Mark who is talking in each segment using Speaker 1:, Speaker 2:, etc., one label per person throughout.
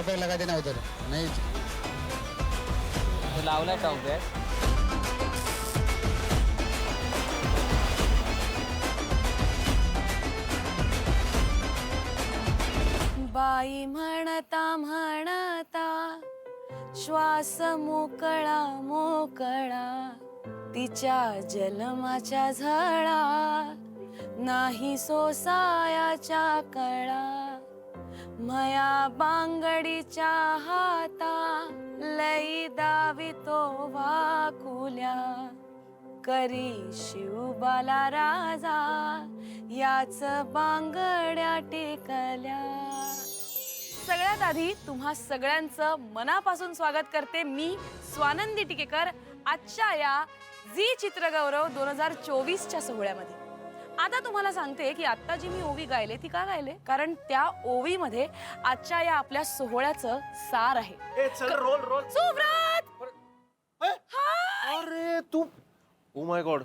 Speaker 1: Topic लगा देना उधर नहीं।
Speaker 2: तो लावला टॉपिक
Speaker 3: बाई म्हणता म्हणता श्वास मोकळा मोकळा तिच्या जन्माच्या झळा नाही सोसायाच्या कळा मया बांगडीच्या हाता लई दावितो वाकुल्या करी शिवबाला राजा याच बांगड्या टेकल्या। सगळ्यात आधी तुम्हा सगळ्यांचं मनापासून स्वागत करते मी स्वानंदी टिकेकर आजच्या या झी चित्रगौरव 2024च्या सोहळ्यामध्ये। आता तुम्हाला सांगते की आता जी मी ओवी गायले ती का गायले, कारण त्या ओवी मध्ये आजच्या या आपल्या सोहळ्याचं सार आहे।
Speaker 4: चल रोल रोल
Speaker 3: सुव्रत
Speaker 4: अरे तू oh my god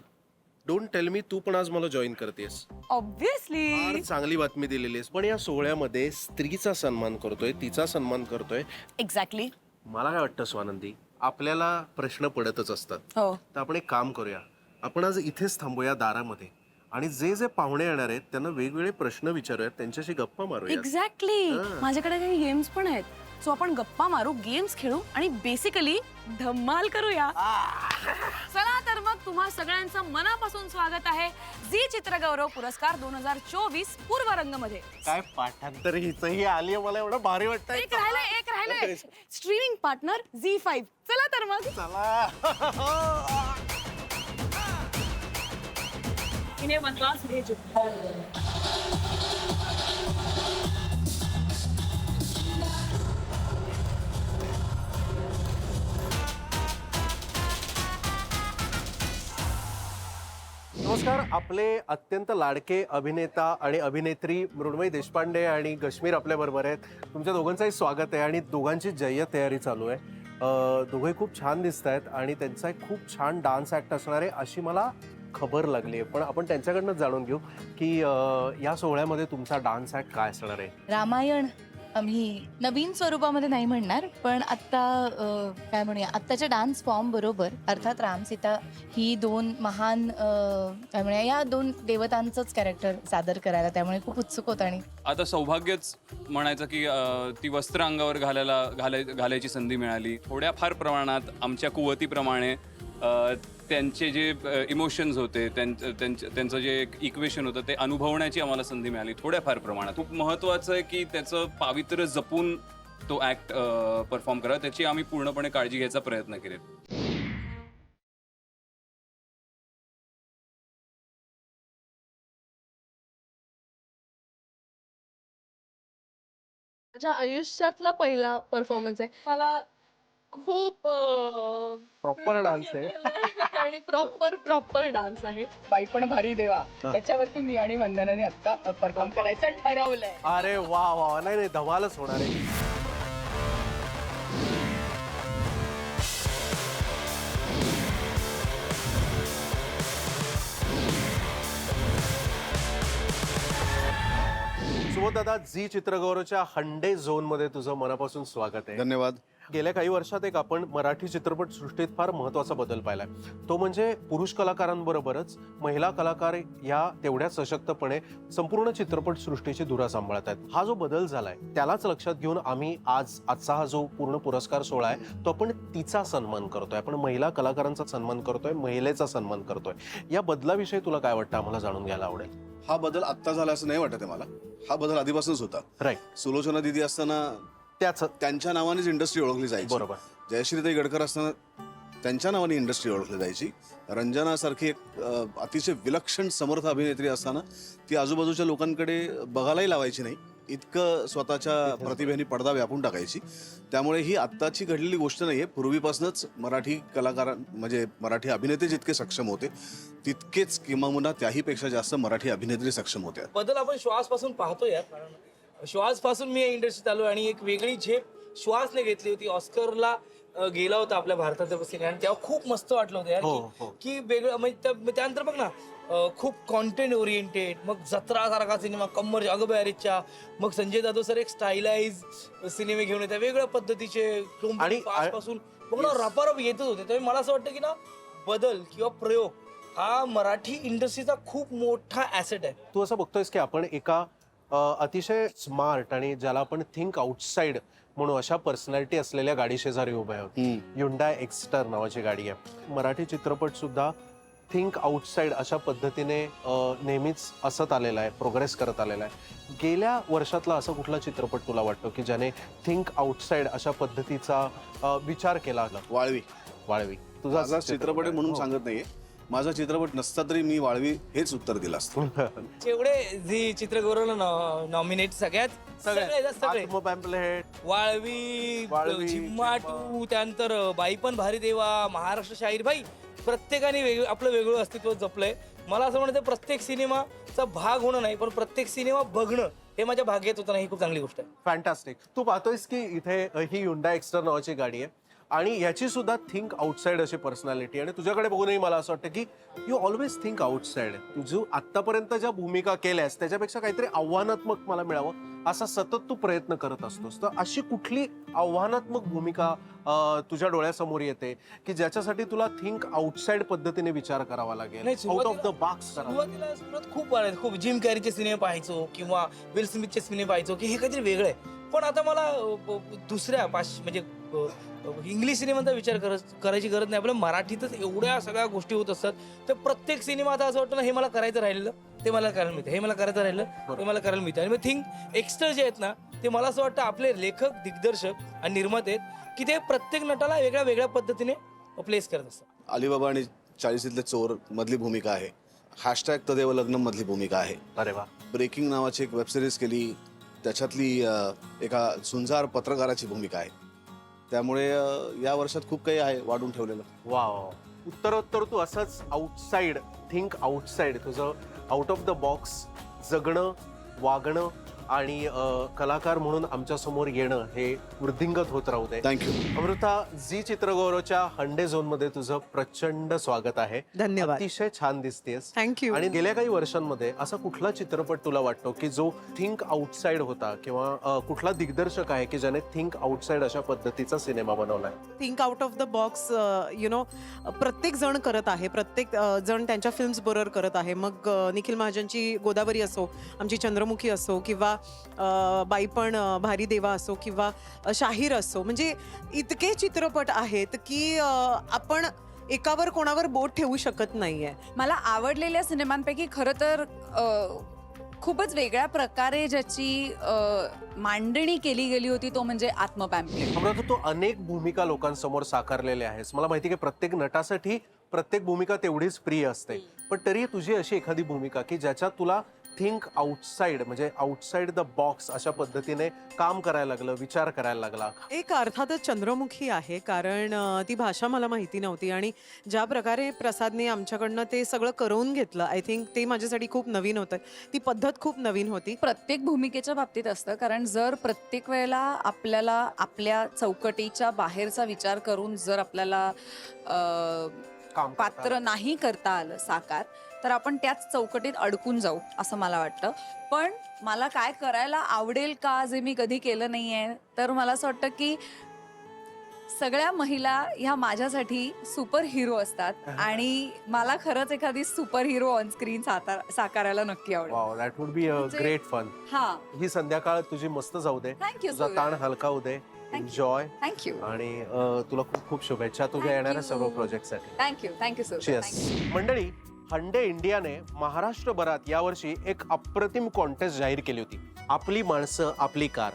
Speaker 4: don't tell me तू पण आज मला जॉईन करतेस।
Speaker 3: ऑब्विसली
Speaker 4: फार चांगली बातमी दिलेली आहेस, पण या सोहळ्यामध्ये स्त्रीचा सन्मान करतोय, तिचा सन्मान करतोय।
Speaker 3: एक्झॅक्टली।
Speaker 4: मला काय वाटतं स्वानंदी, आपल्याला प्रश्न पडतच असतात।
Speaker 3: हो
Speaker 4: तर आपण एक काम करूया, आपण आज इथेच थांबूया दारामध्ये आणि जे जे पाहुणे येणार आहेत त्यांना वेगवेगळे प्रश्न विचारूयात, त्यांच्याशी गप्पा मारूया।
Speaker 3: एक्झॅक्टली। माझ्याकडे काही गेम्स पण आहेत, सो आपण गप्पा मारू, गेम्स खेळू आणि बेसिकली धमाल करूया। चला तर मग तुम्हा सगळ्यांचं मनापासून स्वागत आहे झी चित्रगौरव पुरस्कार 2024 पूर्व रंग मध्ये।
Speaker 4: काय पाठांतर हिचंही आली, मला एवढं भारी वाटतं।
Speaker 3: एक राहिलंय स्ट्रीमिंग पार्टनर झी5। चला तर मग
Speaker 4: चला
Speaker 3: इन्हें वनवास भेजो।
Speaker 4: नमस्कार, आपले अत्यंत लाडके अभिनेता आणि अभिनेत्री मृण्मयी देशपांडे आणि गश्मीर आपल्या बरोबर आहेत। तुमच्या दोघांचंही स्वागत आहे आणि दोघांची जय्यत तयारी चालू आहे। दोघे खूप छान दिसत आहेत आणि त्यांचा एक खूप छान डान्स ॲक्ट असणार आहे अशी मला खबर लागली आहे, पण आपण त्यांच्याकडनं जाणून घेऊ की या सोहळ्यामध्ये तुमचा डान्स ॲक्ट काय असणार आहे।
Speaker 5: रामायण आम्ही नवीन स्वरूपामध्ये नाही म्हणणार, पण आत्ता काय म्हणूया आत्ताच्या डान्स फॉर्म बरोबर, अर्थात राम सीता ही दोन महान काय म्हणूया या दोन देवतांचंच कॅरेक्टर सादर करायला, त्यामुळे खूप उत्सुक होतं। आणि
Speaker 6: आता सौभाग्यच म्हणायचं की ती वस्त्र अंगावर घालायची संधी मिळाली। थोड्या फार प्रमाणात आमच्या कुवतीप्रमाणे त्यांचे जे इमोशन्स होते, त्यांचं जे इक्वेशन होतं ते अनुभवण्याची आम्हाला संधी मिळाली थोड्याफार प्रमाणात। खूप महत्त्वाचं आहे की त्याचं पावित्र्य जपून तो ॲक्ट परफॉर्म करा, त्याची आम्ही पूर्णपणे काळजी घ्यायचा प्रयत्न केले।
Speaker 7: माझ्या आयुष्यातला पहिला परफॉर्मन्स आहे। मला खूप
Speaker 8: प्रॉपर डान्स आहे
Speaker 7: आणि प्रॉपर डान्स आहे।
Speaker 8: बाई पण भारी देवा, त्याच्यावरती मी आणि वंदनाने आता परफॉर्म करायचं ठरवलंय।
Speaker 4: अरे वा वा, नाही नाही धमालच होणार आहे। सुबोध दादा, झी चित्रगौरवच्या हंडे झोन मध्ये तुझं मनापासून स्वागत आहे।
Speaker 9: धन्यवाद।
Speaker 4: गेल्या काही वर्षात एक आपण मराठी चित्रपट सृष्टीत फार महत्त्वाचा बदल पाहिलाय, तो म्हणजे पुरुष कलाकारांबरोबरच महिला कलाकार या तेवढ्याच सशक्तपणे संपूर्ण चित्रपट सृष्टीची धुरा सांभाळत आहेत। हा जो बदल झालाय त्यालाच लक्षात घेऊन आम्ही आजचा हा जो पूर्ण पुरस्कार सोहळा आहे तो आपण तिचा सन्मान करतोय, आपण महिला कलाकारांचा सन्मान करतोय, महिलेचा सन्मान करतोय। या बदलाविषयी तुला काय वाटतं, आम्हाला जाणून घ्यायला आवडेल।
Speaker 9: हा बदल आत्ता झाला असं नाही वाटत आहे मला, हा बदल आधीपासूनच होता।
Speaker 4: राईट,
Speaker 9: सुलोचना दिदी असताना त्यांच्या नावानेच इंडस्ट्री ओळखली जायची।
Speaker 4: बरोबर।
Speaker 9: जयश्रीताई गडकर असताना त्यांच्या नावाने इंडस्ट्री ओळखली जायची। रंजनासारखी एक अतिशय विलक्षण समर्थ अभिनेत्री असताना ती आजूबाजूच्या लोकांकडे बघायलाही लावायची नाही, इतकं स्वतःच्या प्रतिभेने पडदा व्यापून टाकायची। त्यामुळे ही आत्ताची घडलेली गोष्ट नाहीये, पूर्वीपासूनच मराठी कलाकार म्हणजे मराठी अभिनेते जितके सक्षम होते तितकेच किंबहुना त्याहीपेक्षा जास्त मराठी अभिनेत्री सक्षम होत्या।
Speaker 2: बदल आपण श्वासपासून पाहतोय, कारण श्वासपासून मी या इंडस्ट्रीत आलो आणि एक वेगळी झेप
Speaker 1: श्वास नाही घेतली होती. ऑस्करला गेला होता आपल्या भारताचा सिनेमा आणि तेव्हा खूप मस्त वाटलं होतं यार की वेगळं म्हणजे त्यानंतर बघ ना खूप कॉन्टेंट ओरिएंटेड, मग जत्रा सारखा सिनेमा, कम्मर अगं बॅरेजच्या, मग संजय जाधव सर एक स्टाईलाइज सिनेमे घेऊन येतात वेगळ्या पद्धतीचे
Speaker 4: आणि
Speaker 1: पासून बघ ना रपारप येतच होते. त्यामुळे मला असं वाटतं की ना बदल किंवा प्रयोग हा मराठी इंडस्ट्रीचा खूप मोठा ऍसेट आहे.
Speaker 4: तू असं बघतोयस की आपण एका अतिशय स्मार्ट आणि ज्याला आपण थिंक आउटसाइड म्हणून अशा पर्सनॅलिटी असलेल्या गाडी शेजारी उभे आहोत. युंडाय एक्स्टर नावाची गाडी आहे. मराठी चित्रपट सुद्धा थिंक आउटसाइड अशा पद्धतीने नेहमीच असत आलेला आहे, प्रोग्रेस करत आलेला आहे. गेल्या वर्षातला असा कुठला चित्रपट तुला वाटतो की ज्याने थिंक आउटसाइड अशा पद्धतीचा विचार केला?
Speaker 9: वाळवी.
Speaker 4: वाळवी
Speaker 9: माझा चित्रपट आहे म्हणून सांगत नाहीये, माझा चित्रपट नसता तरी मी वाळवी हेच उत्तर दिलं असतं.
Speaker 1: जेवढे झी चित्रगौरवला नॉमिनेट सगळे
Speaker 4: पॅम्पलेट,
Speaker 1: वाळवी, झिम्माटू, त्यानंतर बाई पण भारी देवा, महाराष्ट्र शाहीर, भाई प्रत्येकाने आपलं वेगळं अस्तित्व जपलंय. मला असं म्हणायचं प्रत्येक सिनेमाचा भाग होणं नाही पण प्रत्येक सिनेमा बघणं हे माझ्या भाग्यात होतं ना, ही खूप चांगली गोष्ट आहे.
Speaker 4: फॅन्टास्टिक. तू पाहतोयस की इथे ही युंडाय एक्स्टर नावाची गाडी आहे आणि याची सुद्धा थिंक आउटसाइड अशी पर्सनॅलिटी. आणि तुझ्याकडे बघूनही मला असं वाटतं की यू ऑलवेज थिंक आउटसाइड. तुझं आतापर्यंत ज्या भूमिका केल्यास त्याच्यापेक्षा काहीतरी आव्हानात्मक मला मिळावं असा सतत तू प्रयत्न करत असतोस. तर अशी कुठली आव्हानात्मक भूमिका तुझ्या डोळ्यासमोर येते की ज्याच्यासाठी तुला थिंक आउटसाइड पद्धतीने विचार करावा लागेल, आउट ऑफ द बॉक्स?
Speaker 1: सुरुवातीला खूप जिम कॅरीचे सिनेमे पाहायचो किंवा विल स्मिथचे सिनेमे पाहायचो की हे काहीतरी वेगळं आहे. पण आता मला दुसऱ्या म्हणजे इंग्लिश सिनेमांचा विचार करायची गरज नाही. आपल्या मराठीतच एवढ्या सगळ्या गोष्टी होत असतात. तर प्रत्येक सिनेमा आता असं वाटतं ना, हे मला करायचं राहिलं ते मला करायला मिळतं, हे मला करायचं राहिलं ते मला करायला मिळतं. आणि मग थिंक एक्स्टर जे आहेत ना ते मला असं वाटतं आपले लेखक, दिग्दर्शक आणि निर्माते आहेत की ते प्रत्येक नटाला वेगळ्या वेगळ्या पद्धतीने प्लेस करत असतात.
Speaker 9: अलिबाबा आणि 40तले चोर मधली भूमिका आहे. हॅशटॅग तदेव लग्न मधली भूमिका आहे.
Speaker 4: अरे वा.
Speaker 9: ब्रेकिंग नावाची एक वेबसिरीज केली, त्याच्यातली एका सुंजार पत्रकाराची भूमिका आहे. त्यामुळे या वर्षात खूप काही आहे वाढून ठेवलेलं.
Speaker 4: वाव. उत्तरोत्तर तू असंच आउटसाइड, थिंक आउटसाइड, तुझं आउट ऑफ द बॉक्स जगणं, वागणं आणि कलाकार म्हणून आमच्या समोर येणं हे वृद्धिंगत होत राहू दे.
Speaker 9: थँक्यू.
Speaker 4: अमृता, झी चित्रगौरवच्या हंडे झोन मध्ये तुझं प्रचंड स्वागत आहे.
Speaker 2: धन्यवाद.
Speaker 4: अतिशय छान दिसतेस.
Speaker 2: थँक्यू.
Speaker 4: आणि गेल्या काही वर्षांमध्ये असा कुठला चित्रपट तुला वाटतो की जो थिंक आउटसाइड होता किंवा कुठला दिग्दर्शक आहे की ज्याने थिंक आउटसाइड अशा पद्धतीचा सिनेमा बनवलाय?
Speaker 2: Think out of the box प्रत्येक जण करत आहे, प्रत्येक जण त्यांच्या फिल्म्स बरोबर करत आहे. मग निखिल महाजनची गोदावरी असो, आमची चंद्रमुखी असो, किंवा बाई पण भारी देवा असो, किंवा शाहीर असो, म्हणजे इतके चित्रपट आहेत की आपण एकावर कोणावर बोट ठेवू शकत नाहीये.
Speaker 3: मला आवडलेल्या सिनेमांपैकी खरं तर खूपच वेगळ्या प्रकारे ज्याची मांडणी केली गेली होती तो म्हणजे आत्मपॅम्पलेट.
Speaker 4: अमृता, तू अनेक भूमिका लोकांसमोर साकारलेल्या आहेस. मला माहिती की प्रत्येक नटासाठी प्रत्येक भूमिका तेवढीच प्रिय असते, पण तरी तुझी अशी एखादी भूमिका की ज्याच्यात तुला थिंक आउटसाइड म्हणजे आउटसाइड द बॉक्स अशा पद्धतीने काम करायला लागलं, विचार करायला लागला?
Speaker 2: एक अर्थातच चंद्रमुखी आहे, कारण ती भाषा मला माहिती नव्हती आणि ज्या प्रकारे प्रसादने आमच्याकडनं ते सगळं करवून घेतलं, आय थिंक ते माझ्यासाठी खूप नवीन होतं. ती पद्धत खूप नवीन होती.
Speaker 3: प्रत्येक भूमिकेच्या बाबतीत असतं, कारण जर प्रत्येक वेळेला आपल्याला आपल्या चौकटीच्या बाहेरचा विचार करून जर आपल्याला पात्र नाही करता आलं साकार, तर आपण त्याच चौकटीत अडकून जाऊ असं मला वाटतं. पण मला काय करायला आवडेल का जे मी कधी केलं नाहीये, तर मला असं वाटतं की सगळ्या महिला ह्या माझ्यासाठी सुपर हिरो असतात आणि मला खरंच एखादी सुपर हिरो ऑन स्क्रीन साकारायला नक्की आवडेल.
Speaker 4: Wow, that would be a great fun.
Speaker 3: हा,
Speaker 4: ही संध्याकाळ तुझी मस्त जाऊ दे,
Speaker 3: थँक्यू.
Speaker 4: तुझा ताण हलका होऊ दे, एन्जॉय.
Speaker 3: थँक्यू.
Speaker 4: आणि तुला खूप खूप शुभेच्छा तुझ्या
Speaker 3: Thank
Speaker 4: येणाऱ्या
Speaker 3: you.
Speaker 4: सर्व प्रोजेक्टसाठी.
Speaker 3: Thank you sir.
Speaker 4: Cheers. मंडळी, हंडे इंडियाने महाराष्ट्रभरात यावर्षी एक अप्रतिम कॉन्टेस्ट जाहीर केली होती. आपली माणसं आपली कार.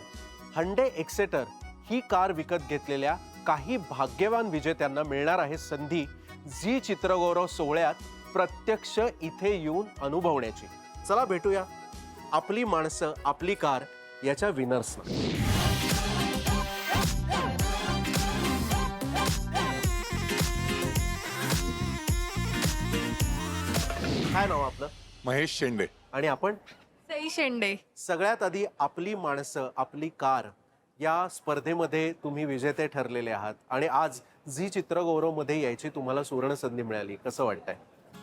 Speaker 4: हंडे एक्सेटर ही कार विकत घेतलेल्या काही भाग्यवान विजेत्यांना मिळणार आहे संधी झी चित्रगौरव सोहळ्यात प्रत्यक्ष इथे येऊन अनुभवण्याची. चला भेटूया आपली माणसं आपली कार याच्या विनर्सना. काय नाव आपलं?
Speaker 10: महेश शेंडे.
Speaker 4: आणि आपण?
Speaker 7: सई शेंडे.
Speaker 4: सगळ्यात आधी आपली माणसं आपली कार या स्पर्धेमध्ये तुम्ही विजेते ठरलेले आहात आणि आज झी चित्रगौरवमध्ये यायची तुम्हाला सुवर्ण संधी मिळाली, कसं वाटतंय?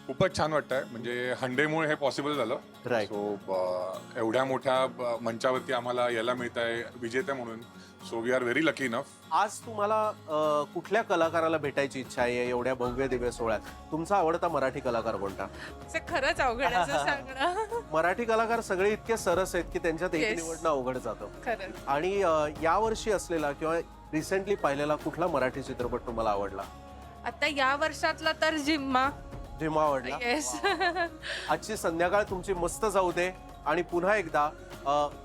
Speaker 10: खूपच छान वाटतंय. म्हणजे हंडेमुळे हे पॉसिबल झालं.
Speaker 4: राईट.
Speaker 10: सो एवढ्या मोठ्या मंचावरती आम्हाला यायला मिळत आहे विजेते म्हणून. So we are very lucky enough.
Speaker 4: आज तुम्हाला कुठल्या कलाकाराला भेटायची इच्छा आहे एवढ्या भव्य दिव्य सोहळ्यात? तुमचा आवडता मराठी कलाकार कोणता?
Speaker 3: खरंच अवघड असं सांगणं.
Speaker 4: मराठी कलाकार सगळे इतके सरस आहेत की त्यांच्यात एक
Speaker 3: Yes.
Speaker 4: निवडणं अवघड जातं.
Speaker 3: खरंच.
Speaker 4: आणि यावर्षी असलेला किंवा रिसेंटली पाहिलेला कुठला मराठी चित्रपट तुम्हाला आवडला?
Speaker 7: आता या वर्षातला तर जिम्मा.
Speaker 4: जेव्हा आवडला?
Speaker 7: येस.
Speaker 4: आजची संध्याकाळ तुमची मस्त जाऊ दे आणि पुन्हा एकदा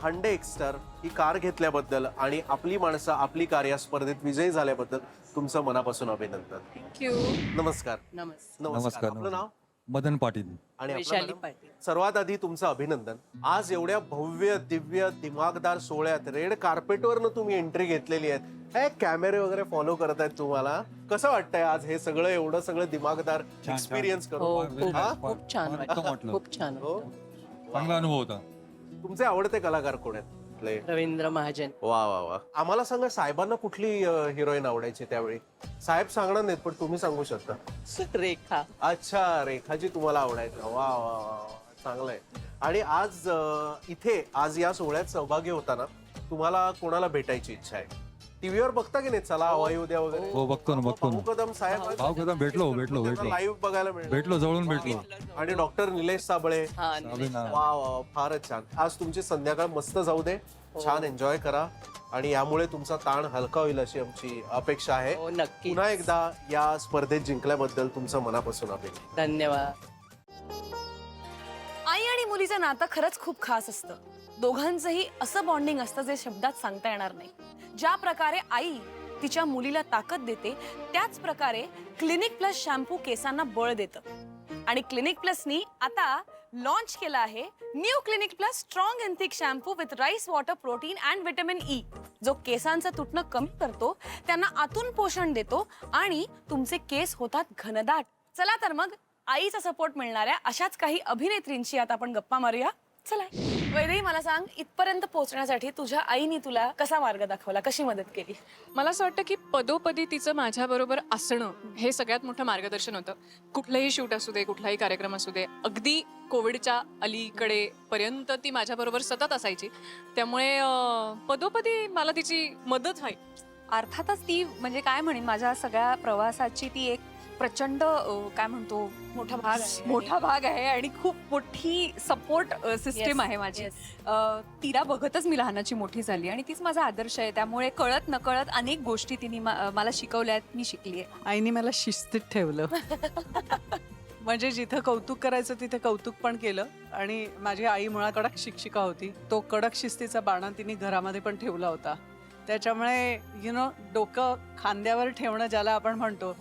Speaker 4: हंडे एक्स्टर ही कार घेतल्याबद्दल आणि आपली माणसं आपली कार या स्पर्धेत विजयी झाल्याबद्दल तुमचं मनापासून अभिनंदन.
Speaker 7: थँक्यू.
Speaker 4: नमस्कार.
Speaker 11: नमस्कार.
Speaker 4: आपलं नाव?
Speaker 11: मदन पाटील.
Speaker 4: आणि आपलं नाव? सर्वात आधी तुमचं अभिनंदन. आज एवढ्या भव्य दिव्य दिमागदार सोहळ्यात रेड कार्पेटवरनं तुम्ही एंट्री घेतलेली आहे. हे कॅमेरे वगैरे फॉलो करत आहेत तुम्हाला. कसं वाटतंय आज हे सगळं एवढं सगळं दिमागदार
Speaker 11: छान.
Speaker 4: एक्सपिरियन्स
Speaker 11: हो,
Speaker 4: करून? हा?
Speaker 11: खूप छान वाटलं. खूप छान.
Speaker 4: हो?
Speaker 11: चांगला अनुभव होता.
Speaker 4: तुमचे आवडते कलाकार कोण आहेत?
Speaker 8: रवींद्र महाजन.
Speaker 4: वा वा वा. आम्हाला सांगा, साहेबांना कुठली हिरोईन आवडायची त्यावेळी? साहेब सांगणार नाहीत पण तुम्ही सांगू शकता.
Speaker 8: रेखा.
Speaker 4: अच्छा, रेखाजी तुम्हाला आवडायचं. वा वा वा, चांगलंय. आणि आज इथे आज या सोहळ्यात सहभागी होताना तुम्हाला कोणाला भेटायची इच्छा आहे? टीव्हीवर बघता की नाही चला हवाई उद्या वगैरे?
Speaker 11: हो, बघतो ना.
Speaker 4: भाऊ कदम साहेब
Speaker 11: भेटलो.
Speaker 4: लाईव्ह बघायला मिळेल.
Speaker 11: जवळून भेटलो.
Speaker 4: आणि डॉक्टर निलेश साबळे.
Speaker 11: अभिनंदन.
Speaker 4: वा वा, फारच छान. आज तुमची संध्याकाळ मस्त जाऊ दे. छान एन्जॉय करा आणि यामुळे तुमचा ताण हलका होईल अशी आमची अपेक्षा आहे.
Speaker 8: नक्की.
Speaker 4: पुन्हा एकदा या स्पर्धेत जिंकल्याबद्दल तुमचं मनापासून अभिनंदन.
Speaker 8: धन्यवाद.
Speaker 3: आई आणि मुलीचं नातं खरंच खूप खास असतं. दोघांचंही असं बॉन्डिंग असतं जे शब्दात सांगता येणार नाही. ज्या प्रकारे आई तिच्या मुलीला ताकद देते त्याच प्रकारे क्लिनिक प्लस शॅम्पू केसांना बळ देतं. आणि क्लिनिक प्लसनी आता लॉन्च केला आहे new clinic plus strong and thick shampoo with rice water protein and vitamin E, जो केसांचं तुटणं कमी करतो, त्यांना आतून पोषण देतो आणि तुमचे केस होतात घनदाट. चला तर मग आईचा सपोर्ट मिळणाऱ्या अशाच काही अभिनेत्रींची आता आपण गप्पा मारूया. चला वैदेही, मला सांग, इथपर्यंत पोहोचण्यासाठी तुझ्या आईने तुला कसा मार्ग दाखवला, कशी मदत केली?
Speaker 12: मला असं वाटतं की पदोपदी तिचं माझ्याबरोबर असणं हे सगळ्यात मोठं मार्गदर्शन होतं. कुठलंही शूट असू दे, कुठलाही कार्यक्रम असू दे, अगदी कोविडच्या अलीकडे पर्यंत ती माझ्याबरोबर सतत असायची. त्यामुळे पदोपदी मला तिची मदत व्हायची.
Speaker 3: अर्थातच ती म्हणजे काय म्हणेन, माझ्या सगळ्या प्रवासाची ती एक प्रचंड काय म्हणतो मोठा भाग आहे आणि खूप मोठी सपोर्ट सिस्टीम आहे माझी. तिला बघतच मी लहानाची मोठी झाली आणि तीच माझा आदर्श आहे. त्यामुळे कळत नकळत अनेक गोष्टी तिने मला शिकवल्या आहेत, मी शिकली आहे.
Speaker 2: आईने मला शिस्तीत ठेवलं. म्हणजे जिथं कौतुक करायचं तिथे कौतुक पण केलं. आणि माझी आई मुळात कडक शिक्षिका होती. तो कडक शिस्तीचा बाणा तिने घरामध्ये पण ठेवला होता. त्याच्यामुळे डोकं खांद्यावर ठेवणं ज्याला आपण म्हणतो,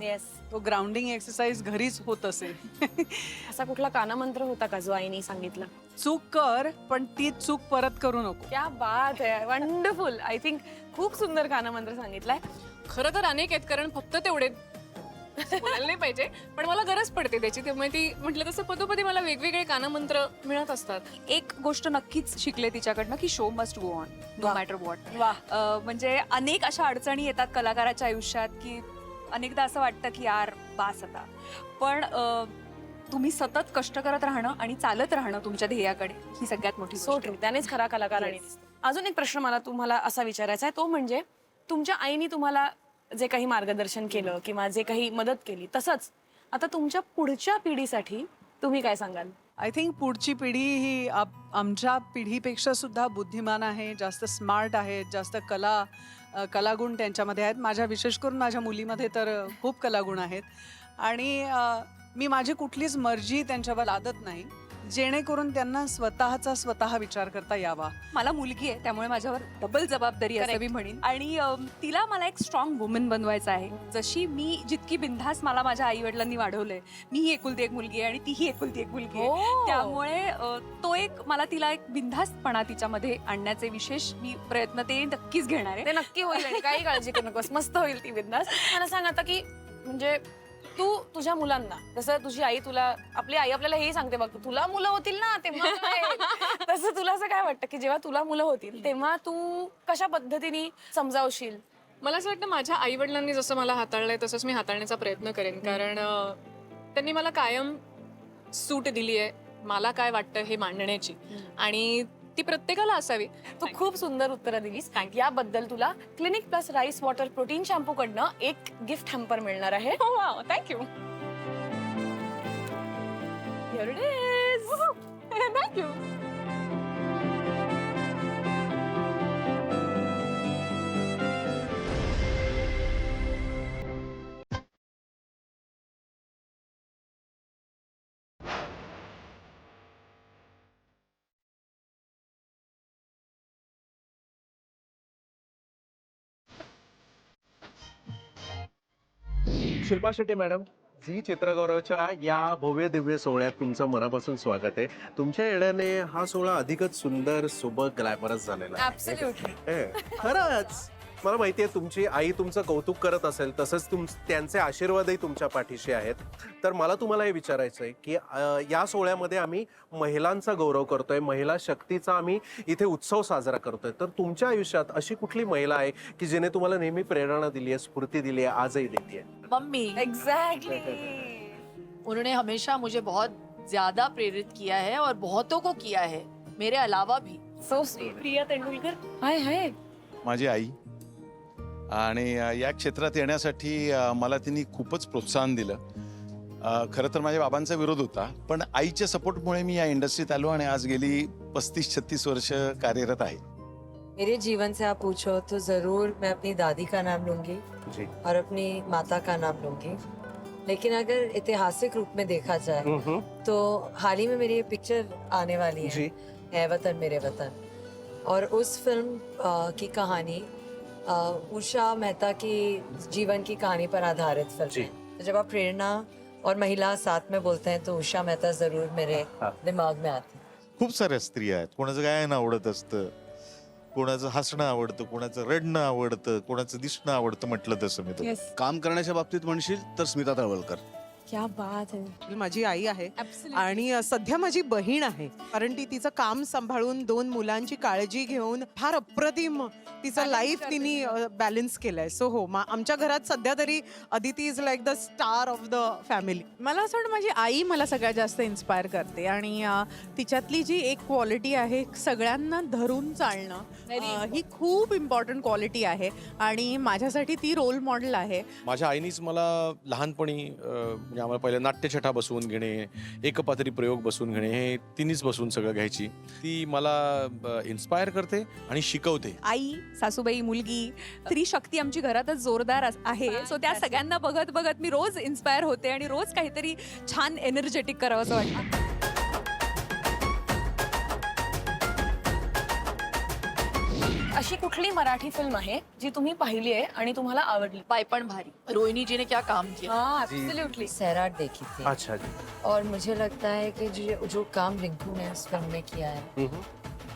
Speaker 2: तो ग्राउंडिंग एक्सरसाइज घरीच होत असेल.
Speaker 3: असा कुठला कानामंत्र होता का जो आईने सांगितला?
Speaker 2: चूक कर पण ती चूक परत करू नको.
Speaker 3: क्या बात आहे, वंडरफुल. आय थिंक खूप सुंदर कानामंत्र सांगितलाय.
Speaker 12: खरं तर अनेक आहेत, कारण फक्त तेवढे बोलायला नाही पाहिजे, पण मला गरज पडते त्याची. त्यामुळे ती म्हटलं तसं पदोपदी मला वेगवेगळे कानामंत्र मिळत असतात.
Speaker 3: एक गोष्ट नक्कीच शिकले तिच्याकडनं की show must go on no matter what. म्हणजे अनेक अशा अडचणी येतात कलाकाराच्या आयुष्यात की अनेकदा असं वाटतं की यार बास आता, पण तुम्ही सतत कष्ट करत राहणं आणि चालत राहणं तुमच्या ध्येयाकडे, ही सगळ्यात मोठी गोष्ट आहे. त्यानेच खरा कलाकार. आणि अजून एक प्रश्न मला तुम्हाला असा विचारायचा आहे, तो म्हणजे तुमच्या आईने तुम्हाला जे काही मार्गदर्शन केलं किंवा जे काही मदत केली, तसंच आता तुमच्या पुढच्या पिढीसाठी तुम्ही काय सांगाल?
Speaker 2: आय थिंक पुढची पिढी ही आमच्या पिढीपेक्षा सुद्धा बुद्धिमान आहे, जास्त स्मार्ट आहेत, जास्त कलागुण त्यांच्यामध्ये आहेत. विशेष करून माझ्या मुलीमध्ये तर खूप कलागुण आहेत. आणि मी माझी कुठलीच मर्जी त्यांच्यावर लादत नाही, जेणेकरून त्यांना स्वतः विचार करता यावा.
Speaker 3: मला मुलगी आहे त्यामुळे माझ्यावर डबल जबाबदारी असं मी म्हणेन. आणि तिला मला एक स्ट्रॉंग वुमन बनवायचं आहे. जशी मी जितकी बिनधास्त मला माझ्या आई वडिलांनी वाढवलंय, मीही एकुलती एक मुलगी आहे आणि तीही एकुलती एक मुलगी आहे. त्यामुळे तो एक मला तिला एक बिनधास्तपणा तिच्यामध्ये आणण्याचे विशेष मी प्रयत्न ते नक्कीच घेणार आहे. ते नक्की होईल आणि काही काळजी करू नकोस, मस्त होईल ती बिनधास्त. मला सांग आता की म्हणजे तू तुझ्या मुलांना, जसं तुझी आई तुला, आपली आई आपल्याला हे सांगते बघ, तुला मुलं होतील ना तेव्हा काय? तसं तुला असं काय वाटतं की जेव्हा तुला मुलं होतील तेव्हा तू कशा पद्धतीने समजावशील?
Speaker 12: मला असं वाटतं माझ्या आई वडिलांनी जसं मला हाताळलंय तसंच मी हाताळण्याचा प्रयत्न करेन, कारण त्यांनी मला कायम सूट दिली आहे मला काय वाटतं हे मांडण्याची, आणि ती प्रत्येकाला असावी.
Speaker 3: तू खूप सुंदर उत्तरं दिलीस. याबद्दल तुला clinic plus rice water protein shampoo कडनं एक गिफ्ट हॅम्पर मिळणार आहे.
Speaker 12: Thank you.
Speaker 3: Here it is.
Speaker 12: Thank you.
Speaker 4: Shilpa Shetty madam, Zee चित्रगौरवच्या या भव्य दिव्य सोहळ्यात तुमचं मनापासून स्वागत आहे. तुमच्या येण्याने हा सोहळा अधिकच सुंदर, सुबक, ग्लॅमरस झालेला आहे.
Speaker 3: Absolutely.
Speaker 4: खरंच मला माहितीये तुमची आई तुमचं कौतुक करत असेल, तसंच त्यांचे आशीर्वादही तुमच्या पाठीशी आहेत. तर मला तुम्हाला हे विचारायचं आहे की या सोहळ्यामध्ये आम्ही महिलांचा गौरव करतोय, महिला शक्तीचा आम्ही इथे उत्सव साजरा करतोय. तर तुमच्या आयुष्यात अशी कुठली महिला आहे की जिने तुम्हाला नेहमी प्रेरणा दिली आहे, स्फूर्ती दिली आहे, आजही देते?
Speaker 8: मम्मी.
Speaker 3: Exactly.
Speaker 8: उन्होंने हमेशा मुझे बहुत ज्यादा प्रेरित किया है और बहुतों को किया है, मेरे अलावा भी.
Speaker 3: So sweet. प्रिया तेंडुलकर. हाय हाय.
Speaker 13: माझी आई, आणि या क्षेत्रात येण्यासाठी मला तिने खूपच प्रोत्साहन दिलं. खरं तर माझ्या बाबांचा विरोध होता, पण आईच्या सपोर्टमुळे मी या इंडस्ट्रीत आलो आणि आज गेली 35-36 वर्ष कार्यरत आहे.
Speaker 8: मेरे जीवन से आप पूछो तो जरूर मैं अपनी दादी का नाम लूंगी
Speaker 4: जी.
Speaker 8: और अपनी माता का नाम लूंगी. लेकिन अगर ऐतिहासिक रूप में देखा जाए तो हाल ही में मेरी ये पिक्चर आने वाली है, है वतन मेरे वतन, और उस फिल्म की कहानी उषा मेहता की जीवन की कहानी पर आधारित फिल्म है. तो जब आप प्रेरणा और महिला साथ में बोलते हैं तो उषा मेहता जरूर मेरे दिमाग में आती है.
Speaker 13: खूप साऱ्या स्त्रिया आहेत, कोणाचं गायन आवडत असतं, कोणाचं हसणं आवडतं, कोणाचं रडणं आवडतं, कोणाचं दिसणं आवडतं. म्हटलं तसं मी तर
Speaker 9: काम करण्याच्या बाबतीत म्हणशील तर स्मिता तळवलकर.
Speaker 3: क्या बात है.
Speaker 2: माझी आई आहे आणि सध्या माझी बहीण आहे, कारण ती तिचं काम सांभाळून 2 मुलांची काळजी घेऊन फार अप्रतिम तिचं लाईफ तिने बॅलन्स केलंय. सो हो, आमच्या घरात सध्या तरी Aditi is like the star of the family.
Speaker 14: मला असं वाटतं माझी आई मला सगळ्यात जास्त इन्स्पायर करते, आणि तिच्यातली जी एक क्वालिटी आहे सगळ्यांना धरून चालणं, ही खूप इम्पॉर्टंट क्वालिटी आहे, आणि माझ्यासाठी ती रोल मॉडेल आहे.
Speaker 15: माझ्या आईनीच मला लहानपणी म्हणजे आम्हाला पहिले नाट्यछटा बसवून घेणे, एकपात्री प्रयोग बसवून घेणे, हे तिनीच बसवून सगळं घ्यायची. ती मला इन्स्पायर करते आणि शिकवते.
Speaker 14: आई, सासूबाई, मुलगी, स्त्री शक्ती आमची घरातच जोरदार आहे. सो त्या सगळ्यांना बघत बघत मी रोज इन्स्पायर होते आणि रोज काहीतरी छान एनर्जेटिक करावं असं वाटतं.
Speaker 3: अशी कुठली मराठी फिल्म आहे जी तुम्ही पाहिली आहे आणि तुम्हाला आवडली?
Speaker 8: पायपण भारी, रोहिणी जी ने क्या काम किया.
Speaker 3: हाँ, एब्सोल्युटली.
Speaker 8: सैराट देखी थी.
Speaker 4: अच्छा जी.
Speaker 8: और मुझे लगता है कि जो काम रिंकू ने इस फिल्म में किया है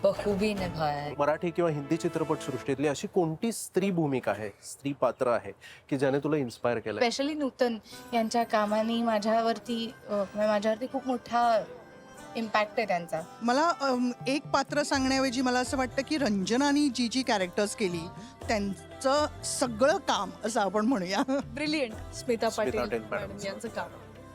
Speaker 8: बखूबी निभाया है.
Speaker 4: मराठी किंवा हिंदी चित्रपट सृष्टीतली अशी कोणती स्त्री भूमिका आहे, स्त्री पात्र आहे की ज्याने तुला इन्स्पायर केलं?
Speaker 5: स्पेशली नूतन यांच्या कामाने माझ्यावरती खूप मोठा इम्पॅक्ट आहे त्यांचा.
Speaker 16: मला एक पात्र सांगण्याऐवजी मला असं वाटतं की रंजनानी जी कॅरेक्टर्स केली त्यांचं सगळं काम असं आपण म्हणूया
Speaker 3: ब्रिलियंट. स्मिता पाटील यांचं काम.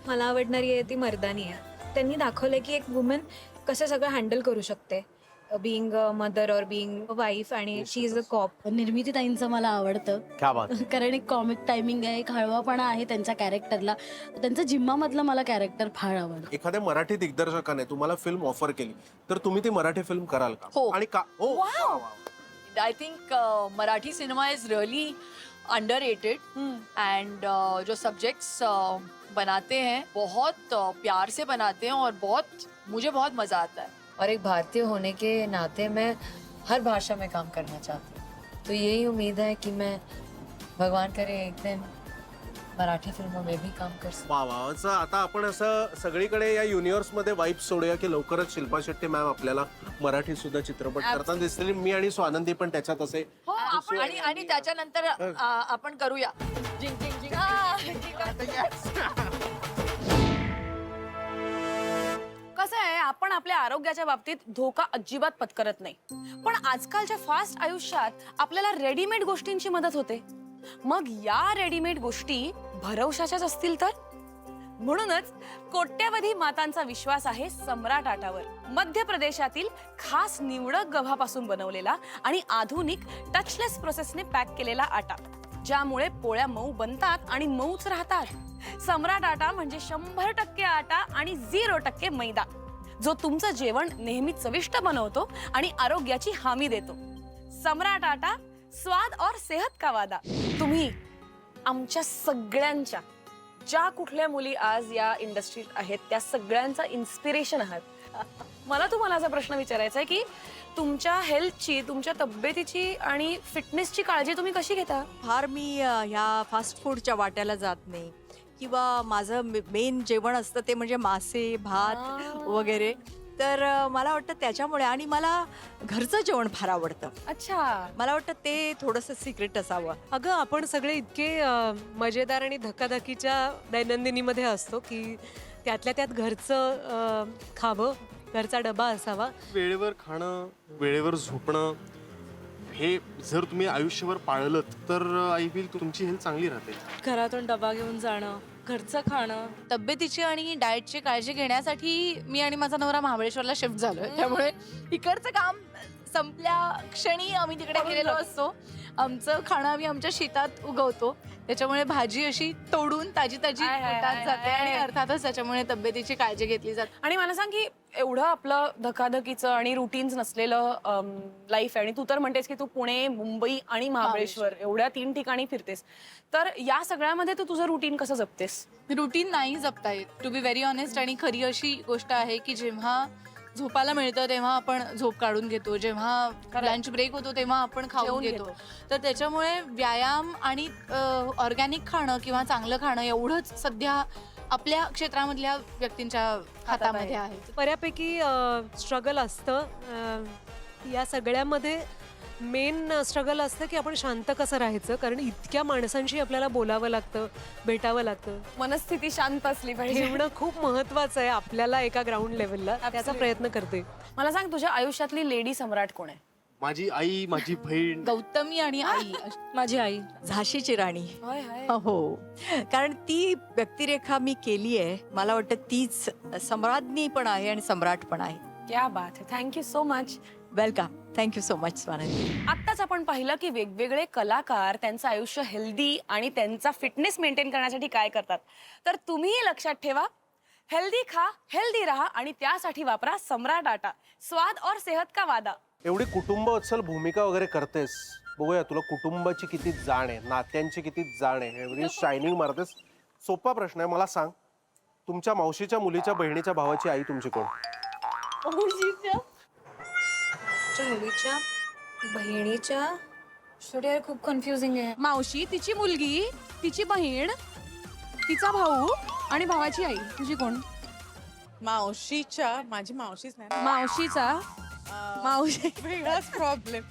Speaker 7: मला आवडणारी आहे ती मर्दानी आहे. त्यांनी दाखवलं की एक वुमन कसं सगळं हँडल करू शकते, बिईंग मदर और बिईंग वाईफ, आणि शी इज अ कॉप.
Speaker 5: निर्मिती ताईंचं मला आवडतं,
Speaker 4: क्या बात.
Speaker 5: कारण एक कॉमिक टायमिंग आहे, एक हळवापणा आहे त्यांच्या कॅरेक्टरला. त्यांचं जिम्मामधलं मला कॅरेक्टर फार आवडतं.
Speaker 4: एखाद्या मराठी दिग्दर्शकाने तुम्हाला फिल्म ऑफर केली तर तुम्ही ती मराठी फिल्म कराल का?
Speaker 8: हो.
Speaker 4: आणि का? हो.
Speaker 8: I think Marathi cinema is really underrated, end जो सब्जेक्ट्स बनाते हैं बहुत प्यार से बनाते हैं, और मुझे बहुत मजा आता है. और एक भारतीय होने के नाते मैं हर भाषा में काम करना चाहती हूँ. तो यही उम्मीद है कि मैं, भगवान करे, एक दिन मराठी फिल्मों में भी काम कर सकते
Speaker 4: वा वा असं आता आपण असं सगळीकडे या युनिव्हर्समध्ये वाईब सोडूया की लवकरच शिल्पा शेट्टी मॅम आपल्याला मराठी सुद्धा चित्रपट करताना दिसतील. मी आणि स्वानंदी पण त्याच्यात असे
Speaker 5: हो आपण आणि त्याच्यानंतर आपण करूया जिंग जिंग जिंग
Speaker 3: कसं आहे, आपण आपल्या आरोग्याच्या बाबतीत धोका अजिबात पत्करत नाही, पण आजकालच्या फास्ट आयुष्यात आपल्याला रेडीमेड गोष्टींची मदत होते. मग या रेडीमेड गोष्टी भरवशाच्याच असतील तर? म्हणूनच कोट्यवधी मातांचा विश्वास आहे सम्राट आटावर. मध्य प्रदेशातील खास निवडक गव्हापासून बनवलेला आणि आधुनिक टचलेस प्रोसेसने पॅक केलेला आटा, ज्यामुळे पोळ्या मऊ बनतात आणि मऊच राहतात. सम्राट आटा म्हणजे 100% आटा आणि 0% मैदा, जो तुमचं जेवण नेहमी चविष्ट बनवतो आणि आरोग्याची हमी देतो. सम्राट आटा, स्वाद और सेहत का वादा. तुम्ही आमच्या सगळ्यांच्या, ज्या कुठल्या मुली आज या इंडस्ट्रीत आहेत त्या सगळ्यांचा इन्स्पिरेशन आहात. मला तुम्हाला असा प्रश्न विचारायचा आहे की तुमच्या हेल्थची, तुमच्या तब्येतीची आणि फिटनेसची काळजी तुम्ही कशी घेता?
Speaker 17: फार मी ह्या फास्ट फूडच्या वाट्याला जात नाही, किंवा माझं मेन जेवण असतं ते म्हणजे मासे भात वगैरे. तर मला वाटतं त्याच्यामुळे, आणि मला घरचं जेवण फार आवडतं.
Speaker 3: अच्छा,
Speaker 17: मला वाटतं ते थोडंसं सिक्रेट असावं.
Speaker 18: अगं आपण सगळे इतके मजेदार आणि धकाधकीच्या दैनंदिनीमध्ये असतो की त्यातल्या त्यात घरचं खावं, घरचा डबा असावा.
Speaker 4: वेळेवर खाणं, वेळेवर झोपणं, हे जर तुम्ही आयुष्यभर पाळलं तर आय फील तुमची हेल्थ चांगली राहते.
Speaker 18: घरातून डबा घेऊन जाणं, घरचं खाणं.
Speaker 5: तब्येतीची आणि डाएटची काळजी घेण्यासाठी मी आणि माझा नवरा महाबळेश्वरला शिफ्ट झालोय. त्यामुळे इकडचं काम संपल्या क्षणी आम्ही तिकडे गेलेलो असतो. आमचं खाणं आम्ही आमच्या शेतात उगवतो, त्याच्यामुळे भाजी अशी तोडून ताजी ताजी पोटात जाते आणि अर्थातच त्याच्यामुळे तब्येतीची काळजी घेतली जाते.
Speaker 3: आणि मला सांग की एवढं आपलं धकाधकीचं आणि रुटीन्स नसलेलं लाईफ आहे, आणि तू तर म्हणतेस की तू पुणे, मुंबई आणि महाबळेश्वर एवढ्या 3 ठिकाणी फिरतेस, तर या सगळ्यामध्ये तू तुझं रुटीन कसं जपतेस?
Speaker 5: रुटीन नाही जपता येत, टू बी व्हेरी ऑनेस्ट. आणि खरी अशी गोष्ट आहे की जेव्हा झोपायला मिळतं तेव्हा आपण झोप काढून घेतो, जेव्हा लंच ब्रेक होतो तेव्हा आपण खाऊन घेतो. तर त्याच्यामुळे व्यायाम आणि ऑर्गॅनिक खाणं किंवा चांगलं खाणं एवढंच सध्या आपल्या क्षेत्रामधल्या व्यक्तींच्या हातामध्ये आहे.
Speaker 18: बऱ्यापैकी स्ट्रगल असतं. या सगळ्यामध्ये मेन स्ट्रगल असतं की आपण शांत कसं राहायचं, कारण इतक्या माणसांशी आपल्याला बोलावं लागतं, भेटावं लागतं.
Speaker 3: मनस्थिती शांत असली पाहिजे,
Speaker 18: ठेवणं खूप महत्वाचं आहे आपल्याला एका ग्राउंड लेवलला. त्याचा प्रयत्न करते.
Speaker 3: मला सांग, तुझ्या आयुष्यातली लेडी सम्राट कोण आहे?
Speaker 4: माझी आई, माझी बहीण
Speaker 5: गौतमी आणि आई.
Speaker 17: माझी आई झाशीची राणी. हो, कारण ती व्यक्तिरेखा मी केली आहे. मला वाटतं तीच सम्राज्ञी पण आहे आणि सम्राट पण आहे.
Speaker 3: क्या बात आहे. Thank you so much.
Speaker 17: Welcome. Thank you so much Swanandi.
Speaker 3: आत्ताच आपण पाहिलं की वेगवेगळे कलाकार त्यांचं आयुष्य हेल्दी आणि त्यांचा फिटनेस मेंटेन करण्यासाठी काय करतात. तर तुम्हीही लक्षात ठेवा, हेल्दी खा, हेल्दी राहा आणि त्यासाठी वापरा सम्राट आटा, स्वाद और सेहत का वादा.
Speaker 4: एवढी कुटुंबवत्सल भूमिका वगैरे करतेस, बघूया तुला कुटुंबाची किती जाण आहे, नात्यांची किती जाण आहे, एव्हरी शायनिंग मारतेस. सोपा प्रश्न आहे, मला सांग, तुमच्या मावशीच्या मुलीच्या बहिणीच्या भावाची आई तुमची कोण?
Speaker 7: मुलीच्या बहिणीच्या स्टोरी खूप कन्फ्युजिंग आहे.
Speaker 3: मावशी, तिची मुलगी, तिची बहीण, तिचा भाऊ आणि भावाची आई तुझी कोण?
Speaker 14: मावशीच्या, माझी मावशीच नाही,
Speaker 3: मावशीचा मावशी
Speaker 14: वेगळाच प्रॉब्लेम.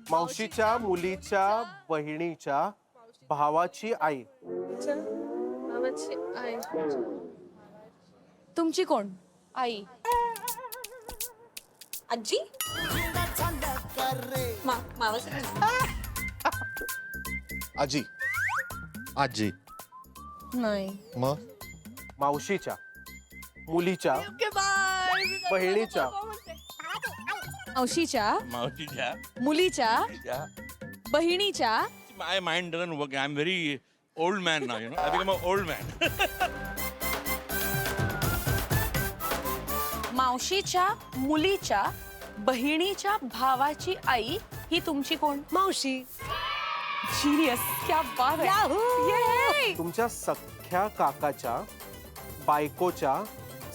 Speaker 4: मावशीच्या मुलीच्या बहिणीच्या भावाची आई.
Speaker 3: तुमची कोण?
Speaker 5: आई.
Speaker 7: आजी?
Speaker 9: आजी. आजी
Speaker 3: नाही.
Speaker 9: मग
Speaker 4: मावशीच्या मुलीच्या बहिणीच्या
Speaker 3: मावशीच्या मुलीच्या बहिणीच्या.
Speaker 15: My mind doesn't work. I'm very old man now, you know. I become an old man.
Speaker 3: मावशीच्या मुलीच्या बहिणीच्या भावाची आई ही तुमची कोण?
Speaker 18: मावशी.
Speaker 3: जीनियस. क्या बात आहे.
Speaker 4: तुमच्या सख्या काकाच्या बायकोच्या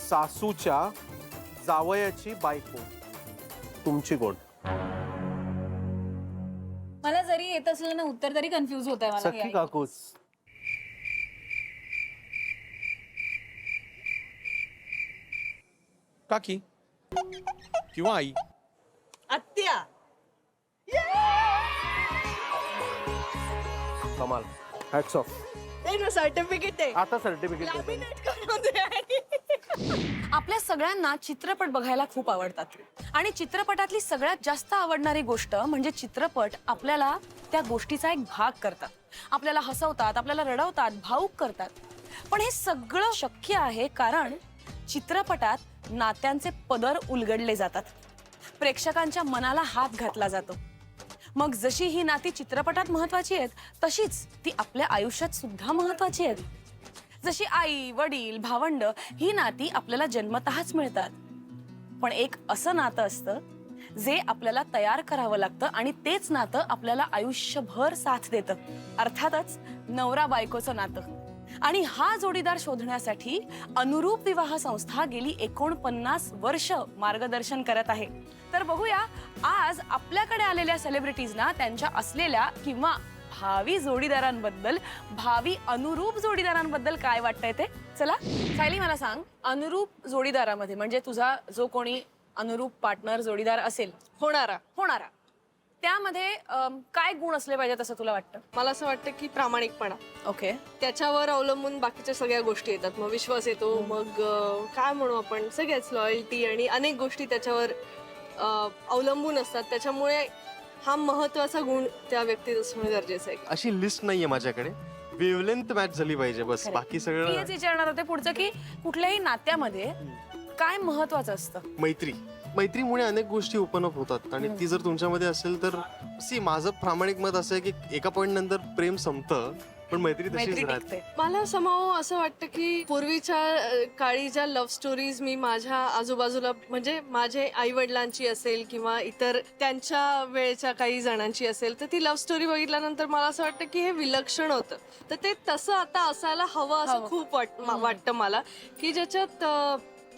Speaker 4: सासूच्या जावयाची बायको तुमची कोण?
Speaker 7: मला जरी
Speaker 3: येत असलं ना उत्तर तरी कन्फ्युज होत आहे मला हे
Speaker 4: सख्खी
Speaker 3: ऐकून.
Speaker 4: काकूच.
Speaker 15: काकी किंवा आई.
Speaker 2: आत्या.
Speaker 4: कमाल. Hats off.
Speaker 2: सर्टिफिकेट आहे.
Speaker 4: आता सर्टिफिकेट
Speaker 3: आपल्या सगळ्यांना चित्रपट बघायला खूप आवडतात आणि चित्रपटातली सगळ्यात जास्त आवडणारी गोष्ट म्हणजे चित्रपट आपल्याला त्या गोष्टीचा एक भाग करतात. आपल्याला हसवतात, आपल्याला रडवतात, भावुक करतात. पण हे सगळं शक्य आहे कारण चित्रपटात नात्यांचे पदर उलगडले जातात. प्रेक्षकांच्या मनाला हात घातला जातो. मग जशी ही नाती चित्रपटात महत्वाची आहेत तशीच ती आपल्या आयुष्यात सुद्धा महत्वाची आहेत. जशी आई, वडील, भावंड ही नाती आपल्याला जन्मतःच मिळतात. पण एक असं नातं असतं जे आपल्याला तयार करावं लागतं आणि तेच नातं आपल्याला आयुष्यभर साथ देतं. अर्थातच नवरा बायकोचं नातं. आणि हा जोडीदार शोधण्यासाठी अनुरूप विवाह संस्था गेली 49 वर्ष मार्गदर्शन करत आहे. तर बघूया आज आपल्याकडे आलेल्या सेलिब्रिटीजना त्यांच्या असलेल्या किंवा भावी जोडीदारांबद्दल, भावी अनुरूप जोडीदारांबद्दल काय वाटतंय ते. चला सायली, मला सांग, अनुरूप जोडीदारामध्ये म्हणजे तुझा जो कोणी अनुरूप पार्टनर जोडीदार असेल, होणारा त्यामध्ये काय गुण असले पाहिजेत असं तुला वाटतं?
Speaker 12: मला असं वाटतं की प्रामाणिकपणा.
Speaker 3: ओके.
Speaker 12: त्याच्यावर अवलंबून बाकीच्या सगळ्या गोष्टी येतात. मग विश्वास येतो, मग काय म्हणू आपण, सगळ्याच लॉयल्टी आणि अनेक गोष्टी त्याच्यावर अवलंबून असतात. त्याच्यामुळे हा महत्वाचा गुण त्या व्यक्तीत असणं गरजेचं आहे.
Speaker 15: अशी लिस्ट नाहीये माझ्याकडे. वेवलेंथ मॅच झाली पाहिजे बस. बाकी सगळं
Speaker 3: हेच विचारणार होते पुढचं की कुठल्याही नात्यामध्ये काय महत्वाचं असतं?
Speaker 15: मैत्रीमुळे अनेक गोष्टी ओपन अप होतात आणि ती जर तुमच्यामध्ये असेल तर माझं प्रामाणिक मत असं आहे की एका पॉइंट नंतर प्रेम संपतं पण मैत्री तशीच राहते.
Speaker 12: मला समाव असं वाटतं की पूर्वीच्या काळी ज्या लव्ह स्टोरीज मी माझ्या आजूबाजूला म्हणजे माझे आई वडिलांची असेल किंवा इतर त्यांच्या वेळच्या काही जणांची असेल तर ती लव्ह स्टोरी बघितल्यानंतर मला असं वाटतं की हे विलक्षण होतं. तर ते तसं आता असायला हवं असं खूप वाटतं मला की ज्याच्यात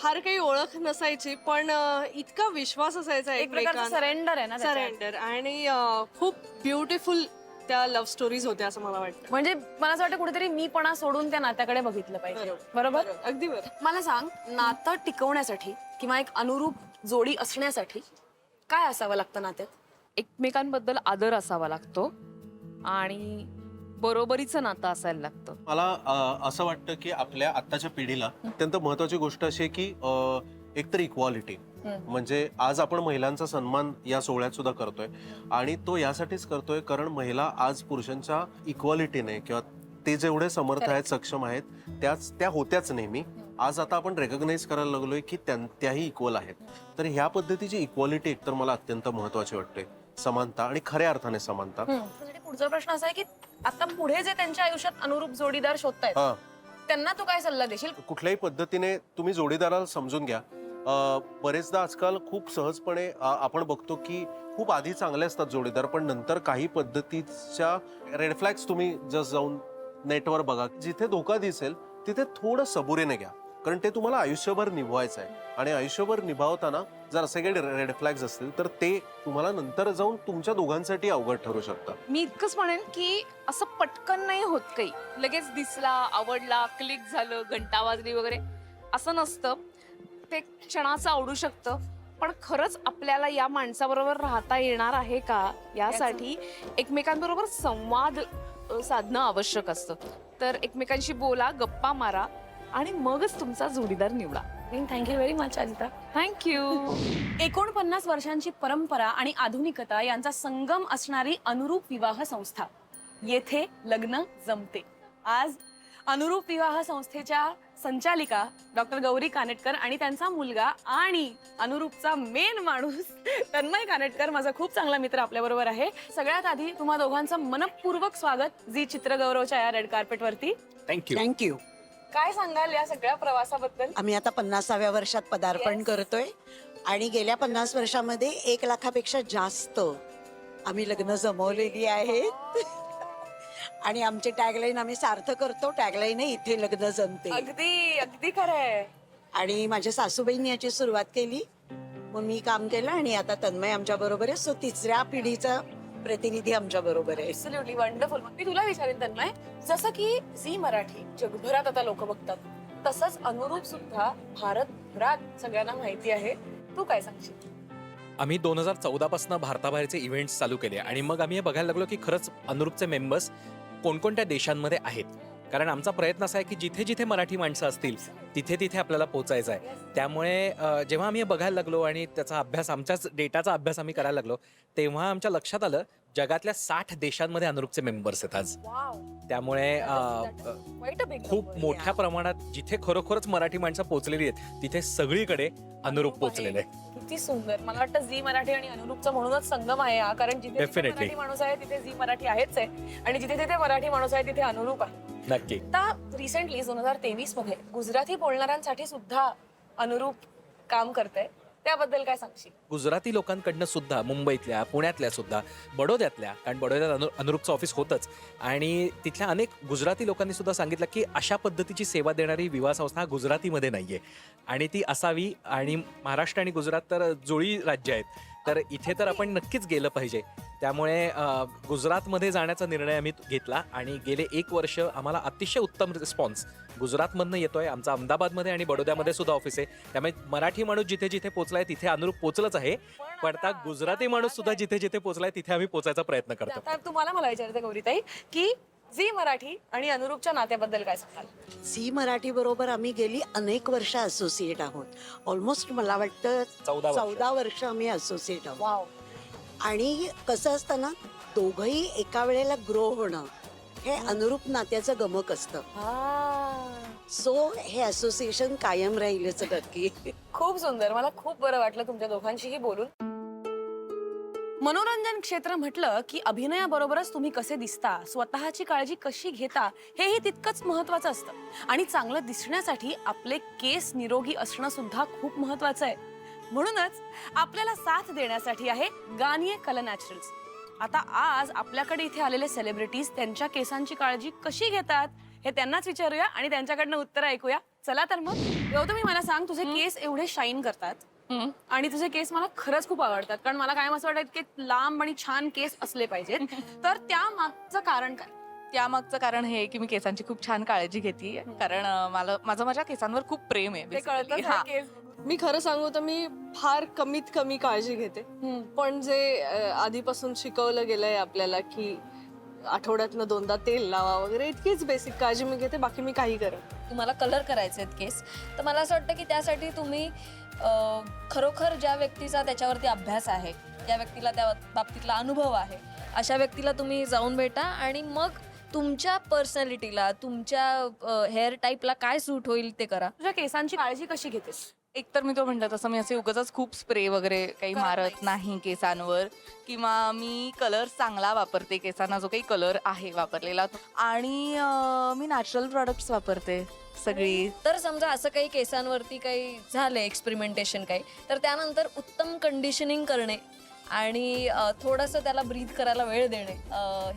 Speaker 12: फार काही ओळख नसायची पण इतका विश्वास असायचा
Speaker 3: एक प्रकारचं सरेंडर आहे ना त्याच्यात.
Speaker 12: सरेंडर आणि खूप ब्युटिफुल त्या लव्ह स्टोरीज होत्या असं मला वाटतं.
Speaker 3: म्हणजे मला असं वाटतं कुठेतरी मीपणा सोडून त्या नात्याकडे बघितलं पाहिजे. बरोबर?
Speaker 12: अगदी बरोबर.
Speaker 3: मला सांग, नातं टिकवण्यासाठी किंवा एक अनुरूप जोडी असण्यासाठी काय असावं लागतं नात्यात?
Speaker 19: एकमेकांबद्दल आदर असावा लागतो आणि बरोबरीचं नातं असायला लागतं.
Speaker 4: मला असं वाटतं की आपल्या आत्ताच्या पिढीला अत्यंत महत्वाची गोष्ट अशी आहे की एकतर इक्वालिटी. म्हणजे आज आपण महिलांचा सन्मान या सोहळ्यात सुद्धा करतोय आणि तो यासाठीच करतोय कारण महिला आज पुरुषांच्या इक्वालिटीने किंवा ते जेवढे समर्थ आहेत, सक्षम आहेत, त्या होत्याच नेहमी. आज आता आपण रेकग्नाइज करायला लागलोय की त्याही इक्वल आहेत. तर ह्या पद्धतीची इक्वालिटी एकतर मला अत्यंत महत्वाची वाटते. समानता आणि खऱ्या अर्थाने समानता.
Speaker 3: पुढचा प्रश्न असा आहे की आता पुढे जे त्यांच्या आयुष्यात अनुरूप जोडीदार शोधतायत त्यांना तू काय सल्ला देशील?
Speaker 4: कुठल्याही पद्धतीने तुम्ही जोडीदाराला समजून घ्या. बरेचदा आजकाल खूप सहजपणे आपण बघतो की खूप आधी चांगले असतात जोडीदार पण नंतर काही पद्धतीच्या रेड फ्लॅग्स तुम्ही जस्ट जाऊन नेटवर बघा. जिथे धोका दिसेल तिथे थोडं सबुरीने घ्या कारण ते तुम्हाला आयुष्यभर निभवायचं आहे आणि आयुष्यभर निभावताना जर असे काही रेड फ्लॅग्स असतील तर ते तुम्हाला नंतर जाऊन तुमच्या दोघांसाठी अवघड ठरू शकतं.
Speaker 19: मी इतकंच म्हणेन की असं पटकन नाही होत. काही लगेच दिसला, आवडला, क्लिक झालं, घंटा वाजली वगैरे असं नसतं. ते क्षणाचं आवडू शकतं पण खरंच आपल्याला या माणसाबरोबर राहता येणार आहे का यासाठी एकमेकांबरोबर संवाद साधणं आवश्यक असतं. तर एकमेकांशी बोला, गप्पा मारा आणि मगच तुमचा जोडीदार निवडा.
Speaker 3: Thank you very much Anita.
Speaker 19: Thank you.
Speaker 3: 49 वर्षांची परंपरा आणि आधुनिकता यांचा संगम असणारी अनुरूप विवाह संस्था. येथे लग्न जमते. आज अनुरूप विवाह संस्थेच्या संचालिका डॉक्टर गौरी कानेटकर आणि त्यांचा मुलगा आणि अनुरूपचा मेन माणूस तन्मय कानेटकर, माझा खूप चांगला मित्र, आपल्या बरोबर आहे. सगळ्यात आधी तुम्हा दोघांचं मनपूर्वक स्वागत झी चित्रगौरवच्या या रेड कार्पेट वरती.
Speaker 2: थँक्यू.
Speaker 3: काय सांगाल या सगळ्या प्रवासाबद्दल?
Speaker 20: आम्ही आता 50व्या वर्षात पदार्पण करतोय आणि गेल्या 50 वर्षामध्ये 1 लाखापेक्षा जास्त आम्ही लग्न जमवलेली आहेत आणि आमचे टॅगलाईन आम्ही सार्थ करतो. टॅगलाईन इथे लग्न जमते.
Speaker 3: अगदी अगदी खरं आहे.
Speaker 20: आणि माझ्या सासूबाईंनी याची सुरुवात केली, मग मी काम केलं आणि आता तन्मय आमच्या बरोबर आहे. सो 3ऱ्या पिढीचा प्रतिनिधी आमच्या बरोबर आहे.
Speaker 3: Absolutely wonderful. मी तुला विचारेन तन्मय, जसं की झी मराठी जगभरात आता लोक बघतात, तसंच अनुरूप सुद्धा भारतभरात सगळ्यांना माहिती आहे. तू काय सांगशील?
Speaker 21: आम्ही 2014 पासून भारताबाहेरचे इव्हेंट्स चालू केले आणि मग आम्ही हे बघायला लागलो की खरंच अनुरूपचे मेंबर्स कोणकोणत्या देशांमध्ये आहेत. कारण आमचा प्रयत्न असा आहे की जिथे जिथे मराठी माणसं असतील तिथे तिथे आपल्याला पोहोचायचं आहे. त्यामुळे जेव्हा आम्ही हे बघायला लागलो आणि त्याचा अभ्यास, आमच्याच डेटाचा अभ्यास आम्ही करायला लागलो, तेव्हा आमच्या लक्षात आलं जगातल्या 60 देशांमध्ये अनुरूपचे मेंबर्स आहेत आज. त्यामुळे खूप मोठ्या प्रमाणात जिथे खरोखरच मराठी माणसं पोहोचलेली आहेत तिथे सगळीकडे अनुरूप पोहोचलेले आहे.
Speaker 3: किती सुंदर. मला वाटतं झी मराठी आणि अनुरूपचा म्हणूनच संगम आहे हा. कारण जिथे जिथे
Speaker 21: Definitely.
Speaker 3: मराठी माणूस आहे तिथे झी मराठी आहेच आहे, आणि जिथे जिथे मराठी माणूस आहे तिथे अनुरूप आहे.
Speaker 21: नक्की.
Speaker 3: आता रिसेंटली 2023 मध्ये गुजराती बोलणाऱ्यांसाठी सुद्धा अनुरूप काम करतंय, त्याबद्दल काय सांगशील?
Speaker 21: गुजराती लोकांकडनं सुद्धा, मुंबईतल्या, पुण्यातल्या सुद्धा, बडोद्यातल्या, कारण बडोद्यात अनुरूपचं ऑफिस होतंच, आणि तिथल्या अनेक गुजराती लोकांनी सुद्धा सांगितलं की अशा पद्धतीची सेवा देणारी विवाह संस्था गुजरातीमध्ये नाहीये आणि ती असावी. आणि महाराष्ट्र आणि गुजरात तर जुळी राज्य आहेत, तर इथे तर आपण नक्कीच गेलं पाहिजे. त्यामुळे गुजरातमध्ये जाण्याचा निर्णय आम्ही घेतला आणि गेले 1 वर्ष आम्हाला अतिशय उत्तम रिस्पॉन्स गुजरातमधनं येतोय. आमचं अहमदाबादमध्ये आणि बडोद्यामध्ये सुद्धा ऑफिस आहे. त्यामुळे मराठी माणूस जिथे जिथे पोहोचलाय तिथे अनुरूप पोहोचलंच आहे, पण आता गुजराती माणूस सुद्धा जिथे जिथे पोहोचलाय तिथे आम्ही पोहोचायचा प्रयत्न करतो.
Speaker 3: आता तुम्हाला मला विचारायचं गौरीताई की झी मराठी आणि अनुरूपच्या नात्याबद्दल काय सांगाल?
Speaker 20: झी मराठी बरोबर आम्ही गेली अनेक वर्ष असोसिएट आहोत. ऑलमोस्ट मला वाटतं 14 वर्ष आम्ही असोसिएट आहोत. आणि कसं असतं ना, दोघंही एका वेळेला ग्रो होणं हे अनुरूप नात्याचं गमक असतं. सो हे असोसिएशन कायम राहिल्याचं नक्की.
Speaker 3: खूप सुंदर. मला खूप बरं वाटलं तुमच्या दोघांशीही बोलून. मनोरंजन क्षेत्र म्हटलं की अभिनयाबरोबरच तुम्ही कसे दिसता, स्वतःची काळजी कशी घेता, हेही तितकंच महत्वाचं असतं. आणि चांगलं दिसण्यासाठी आपले केस निरोगी असणं सुद्धा खूप महत्वाचं आहे. म्हणूनच आपल्याला साथ देण्यासाठी आहे गार्नियर कलर नॅचरल्स. आता आज आपल्याकडे इथे आलेले सेलिब्रिटीज त्यांच्या केसांची काळजी कशी घेतात हे त्यांनाच विचारूया आणि त्यांच्याकडनं उत्तर ऐकूया. चला तर मग गौतमी, मला सांग, तुझे केस एवढे शाईन करतात आणि तुझे केस मला खरंच खूप आवडतात. कारण मला काय असं वाटतं की लांब आणि छान केस असले पाहिजेत. तर त्या मागचं कारण काय?
Speaker 19: त्यामागचं कारण हे की मी केसांची खूप छान काळजी घेते, कारण माझं माझ्या केसांवर खूप प्रेम आहे.
Speaker 3: ते कळतं
Speaker 19: basically. हा.
Speaker 3: केस.
Speaker 22: मी खरं सांगू तर मी फार कमीत कमी काळजी घेते, पण जे आधीपासून शिकवलं गेलंय आपल्याला की आठवड्यातनं 2दा तेल लावा वगैरे, इतकीच बेसिक काळजी मी घेते. बाकी मी काही करेन.
Speaker 23: तुम्हाला कलर करायचे आहेत केस, तर मला असं वाटतं की त्यासाठी तुम्ही खरोखर ज्या व्यक्तीचा त्याच्यावरती अभ्यास आहे, ज्या व्यक्तीला त्या बाबतीतला अनुभव आहे, अशा व्यक्तीला तुम्ही जाऊन भेटा आणि मग तुमच्या पर्सनॅलिटीला, तुमच्या हेअर टाईपला काय सूट होईल ते करा.
Speaker 3: तुझ्या केसांची काळजी कशी घेतेस?
Speaker 19: एकतर मी तो म्हणलं तसं मी असे उगाच खूप स्प्रे वगैरे काही मारत नाही केसांवर, किंवा मी कलर चांगला वापरते केसांना, जो काही कलर आहे वापरलेला, आणि मी नॅचरल प्रॉडक्ट्स वापरते सगळी.
Speaker 23: तर समजा असं काही केसांवरती काही झालं एक्सपेरिमेंटेशन काही, तर त्यानंतर उत्तम कंडिशनिंग करणे आणि थोडंसं त्याला ब्रीथ करायला वेळ देणे,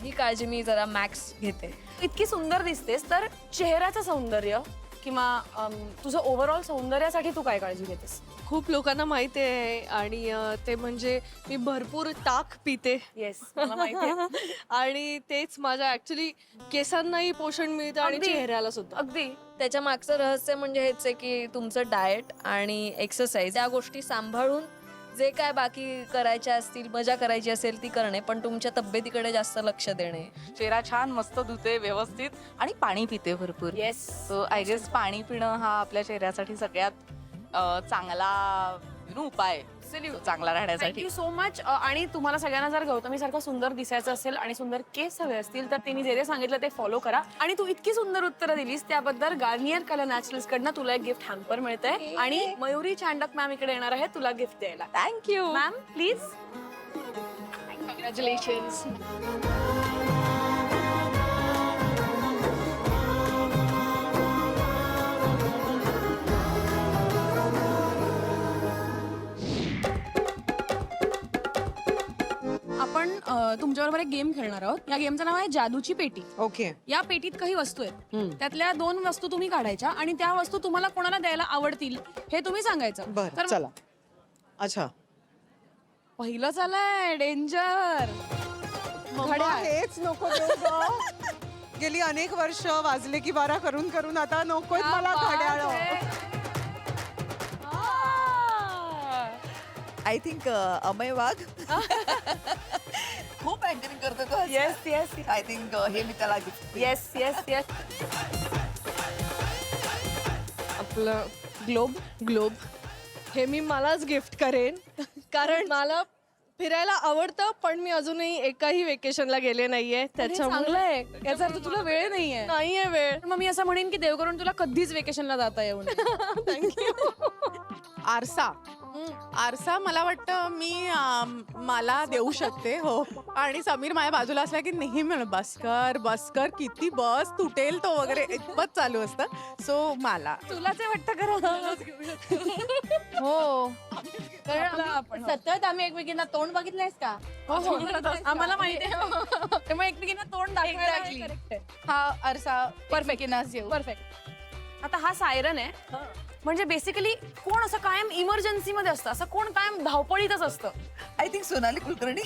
Speaker 23: ही काळजी मी जरा मॅक्स घेते.
Speaker 3: इतकी सुंदर दिसतेस, तर चेहऱ्याचं सौंदर्य किंवा तुझं ओव्हरऑल सौंदर्यासाठी तू काय काळजी घेतेस?
Speaker 22: खूप लोकांना माहिती आहे, आणि ते म्हणजे मी भरपूर ताक पिते.
Speaker 3: येस, मला माहिती आहे.
Speaker 22: आणि तेच माझ्या ऍक्च्युली केसांनाही पोषण मिळतं आणि
Speaker 3: अगदी.
Speaker 22: चेहऱ्याला सुद्धा.
Speaker 3: अगदी.
Speaker 23: त्याच्या मागचं रहस्य म्हणजे हेच आहे की तुमचं डाएट आणि एक्सरसाइज, त्या गोष्टी सांभाळून जे काय बाकी करायच्या असतील, मजा करायची असेल ती करणे, पण तुमच्या तब्येतीकडे जास्त लक्ष देणे.
Speaker 19: चेहरा छान मस्त धुते व्यवस्थित आणि पाणी पिते भरपूर.
Speaker 3: येस.
Speaker 19: सो आय गेस पाणी पिणं हा आपल्या चेहऱ्यासाठी सगळ्यात चांगला उपाय चांगला राहण्यासाठी.
Speaker 3: Thank you so much. आणि तुम्हाला सगळ्यांना जर गौतमी सारखं सुंदर दिसायचं असेल आणि सुंदर केस हवे असतील, तर तिने जे सांगितलं ते फॉलो करा. आणि तू इतकी सुंदर उत्तरं दिलीस त्याबद्दल गार्नियर कलर नॅचरल्स कडनं तुला एक गिफ्ट हॅम्पर मिळतंय. आणि मयुरी चांडक मॅम इकडे येणार आहे तुला गिफ्ट द्यायला.
Speaker 19: Thank you
Speaker 3: ma'am, please.
Speaker 22: कॉंग्रॅच्युलेशन्स.
Speaker 3: आपण तुमच्याबरोबर एक गेम खेळणार आहोत. या गेमचं नाव आहे जादूची पेटी.
Speaker 2: ओके.
Speaker 3: या पेटीत काही वस्तू आहेत, त्यातल्या 2 वस्तू तुम्ही काढायच्या आणि त्या वस्तू तुम्हाला कोणाला द्यायला आवडतील हे तुम्ही सांगायचं.
Speaker 2: बरं, चला. अच्छा,
Speaker 3: पहिलं झालंय डेंजर.
Speaker 2: मम्मा, हेच नको देऊ ग. गेली अनेक वर्ष वाजले की 12 करून करून आता नकोय मला घड्याळ.
Speaker 17: आय थिंक अमय वाघ खूप अँकरिंग करतो तो.
Speaker 3: येस येस
Speaker 17: आय थिंक हे मी त्याला गिफ्ट.
Speaker 3: Yes yes yes.
Speaker 22: आपलं ग्लोब हे मी मलाच गिफ्ट करेन कारण मला फिरायला आवडतं पण मी अजूनही एकाही वेकेशनला गेले नाहीये
Speaker 3: चांगलं आहे. याचा अर्थ तुला वेळ
Speaker 22: नाहीये वेळ.
Speaker 3: मग मी असं म्हणेन की देव करून तुला कधीच वेकेशनला जाता येऊ नये.
Speaker 14: आरसा आरसा मला वाटतं मी मला देऊ शकते. हो. आणि समीर माझ्या बाजूला असला की नेहमी म्हण बस कर किती बस तुटेल तो वगैरे इतपत चालू असतं. सो मला
Speaker 3: तुलाच वाटतं खरं.
Speaker 5: हो कारण सतत आम्ही एकमेकींना तोंड बघितलंयस का?
Speaker 3: आम्हाला माहिती आहे. त्यामुळे एकमेकींना तोंड दाखवायला
Speaker 5: हा आरसा परफेक्ट येऊ.
Speaker 3: परफेक्ट. आता हा सायरन आहे म्हणजे बेसिकली कोण असं कायम इमर्जन्सी मध्ये असतं, असं कोण कायम धावपळीतच असतं.
Speaker 17: आय थिंक सोनाली कुलकर्णी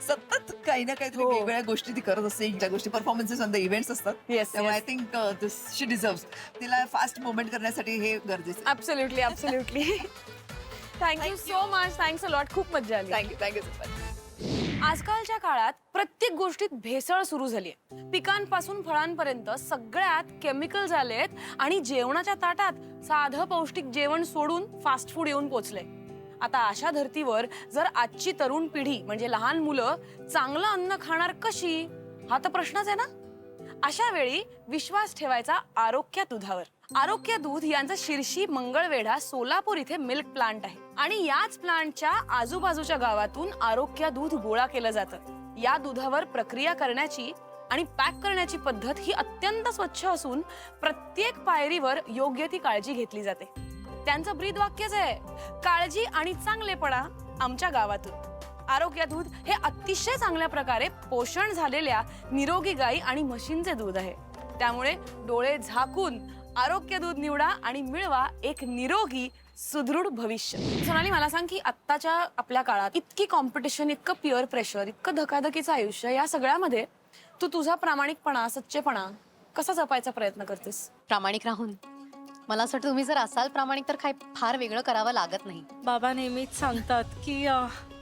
Speaker 17: सतत काही ना काहीतरी वेगवेगळ्या गोष्टी ती करत असते. ज्या गोष्टी परफॉर्मन्सेस ऑन द इव्हेंट्स असतात. त्यामुळे आय थिंक शी डिझर्व्स. तिला फास्ट मुवमेंट करण्यासाठी हे गरजेचं.
Speaker 3: Absolutely absolutely. Thank you so much. Thanks a lot. खूप मजा आली.
Speaker 17: Thank you so much.
Speaker 3: आजकालच्या काळात प्रत्येक गोष्टीत भेसळ सुरू झाली आहे. पिकांपासून फळांपर्यंत सगळ्यात केमिकल झालेत आणि जेवणाच्या ताटात साधं पौष्टिक जेवण सोडून फास्ट फूड येऊन पोचले. आता अशा धर्तीवर जर आजची तरुण पिढी म्हणजे लहान मुलं चांगलं अन्न खाणार कशी, हा तर प्रश्नच आहे ना. अशा वेळी विश्वास ठेवायचा आरोग्य दुधावर. आरोग्य दूध यांचं शिर्शी मंगळवेढा सोलापूर इथे मिल्क प्लांट आहे आणि याच प्लांटच्या आजूबाजूच्या गावातून आरोग्य दूध गोळा केलं जातं. या दुधावर प्रक्रिया करण्याची आणि पॅक करण्याची पद्धत ही अत्यंत स्वच्छ असून प्रत्येक पायरीवर योग्य ती काळजी घेतली जाते. त्यांचं ब्रीद वाक्यच आहे, काळजी आणि चांगलेपणा आमच्या गावातून. आरोग्य दूध हे अतिशय चांगल्या प्रकारे पोषण झालेल्या निरोगी गाई आणि म्हशींचे दूध आहे. त्यामुळे डोळे झाकून आरोग्य दूध निवडा आणि मिळवा एक निरोगी सुदृढ भविष्य. सोनाली, मला सांग की आत्ताच्या आपल्या काळात इतकी कॉम्पिटिशन, इतकं पिअर प्रेशर, इतकं धकाधकीचं आयुष्य, या सगळ्यामध्ये तू तुझा प्रामाणिकपणा, सच्चेपणा कसा जपायचा प्रयत्न करतेस?
Speaker 1: प्रामाणिक राहून. मला असं वाटतं तुम्ही जर असाल प्रामाणिक तर काही फार वेगळं करावं लागत नाही.
Speaker 22: बाबा नेहमीच सांगतात की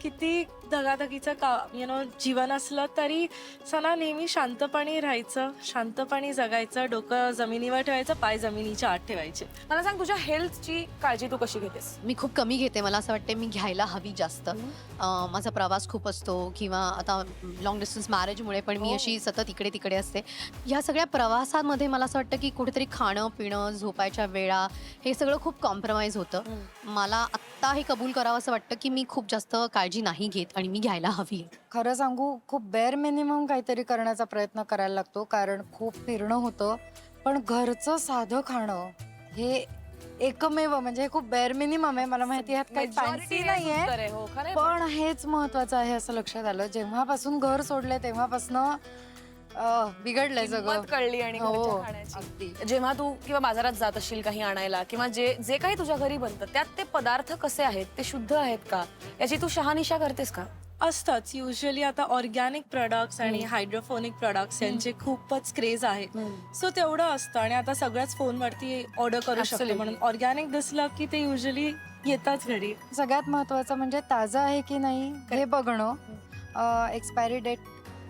Speaker 22: किती धगाधगीचं जीवन असलं तरी सणा नेहमी शांतपणे राहायचं, शांतपणे जगायचं, डोकं जमिनीवर ठेवायचं, पाय जमिनीच्या आत ठेवायचे.
Speaker 3: मला सांग तुझ्या हेल्थची काळजी तू कशी घेतेस?
Speaker 1: मी खूप कमी घेते. मला असं वाटतं मी घ्यायला हवी जास्त. माझा प्रवास खूप असतो किंवा आता लॉंग डिस्टन्स मॅरेजमुळे पण मी अशी सतत इकडे तिकडे असते. ह्या सगळ्या प्रवासामध्ये मला असं वाटतं की कुठेतरी खाणं पिणं, झोपायच्या वेळा हे सगळं खूप कॉम्प्रोमाइज होतं. मला आत्ता हे कबूल करावं असं वाटतं की मी खूप जास्त काळजी नाही घेत आणि मी घ्यायला हवी.
Speaker 5: खरं सांगू खूप बेअर मिनिमम काहीतरी करण्याचा प्रयत्न करायला लागतो कारण खूप फिरणं होतं. पण घरचं साधं खाणं हे एकमेव म्हणजे हे खूप बेअर मिनिमम आहे. मला माहिती आहे काही फॅन्सी नाहीये पण हेच महत्वाचं आहे असं लक्षात आलं. जेव्हापासून घर सोडलंय तेव्हापासून बिघडलंय सगळं.
Speaker 3: कळली आणि घरच्या खाण्याची. जेव्हा तू किंवा बाजारात जात असशील काही आणायला किंवा जे काही तुझ्या घरी बनतं त्यात ते पदार्थ कसे आहेत, ते शुद्ध आहेत का, याची तू शहानिशा करतेस का?
Speaker 22: असतंच. युजली आता ऑर्गॅनिक प्रोडक्ट्स आणि हायड्रोफोनिक प्रोडक्ट्स यांचे खूपच क्रेज आहे. सो तेवढं असतं आणि आता सगळ्याच फोनवरती ऑर्डर करू शकतो म्हणून ऑर्गॅनिक दिसलं की ते युजली येतात घरी.
Speaker 5: सगळ्यात महत्वाचं म्हणजे ताजं आहे की नाही हे बघणं, एक्सपायरी डेट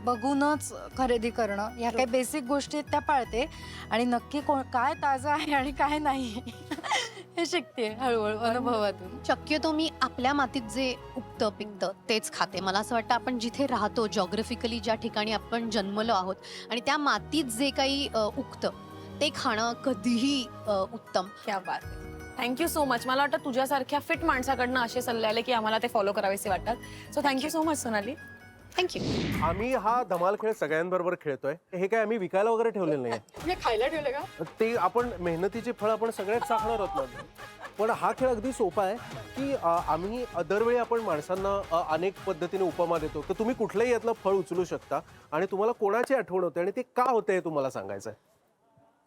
Speaker 5: बघूनच खरेदी करणं. ह्या काही बेसिक गोष्टी त्या पाळते आणि नक्की काय ताजं आहे आणि काय नाही हे शिकते हळूहळू अनुभवातून.
Speaker 1: शक्यतो मी आपल्या मातीत जे उगतं पिकतं तेच खाते. मला असं वाटतं आपण जिथे राहतो, जॉग्रफिकली ज्या ठिकाणी आपण जन्मलो आहोत आणि त्या मातीत जे काही उगतं ते खाणं कधीही उत्तम.
Speaker 3: क्या बात. Thank you so much. मला वाटतं तुझ्यासारख्या फिट माणसाकडनं असे सल्ले आले की आम्हाला ते फॉलो करावेसे वाटतात. So thank you so much Sonali.
Speaker 1: Thank you.
Speaker 4: आम्ही हा धमाल खेळ सगळ्यांबरोबर खेळतोय. हे काय आम्ही विकायला वगैरे ठेवलेलं नाही.
Speaker 3: खायला ठेवलं का?
Speaker 4: ते आपण मेहनतीचे फळ आपण सगळ्यात चाखणार आहोत ना. पण हा खेळ अगदी सोपा आहे की आम्ही दरवेळी आपण माणसांना अनेक पद्धतीने उपमा देतो. तर तुम्ही कुठलंही यातलं फळ उचलू शकता आणि तुम्हाला कोणाची आठवण होते आणि ते का होते हे तुम्हाला सांगायचं आहे.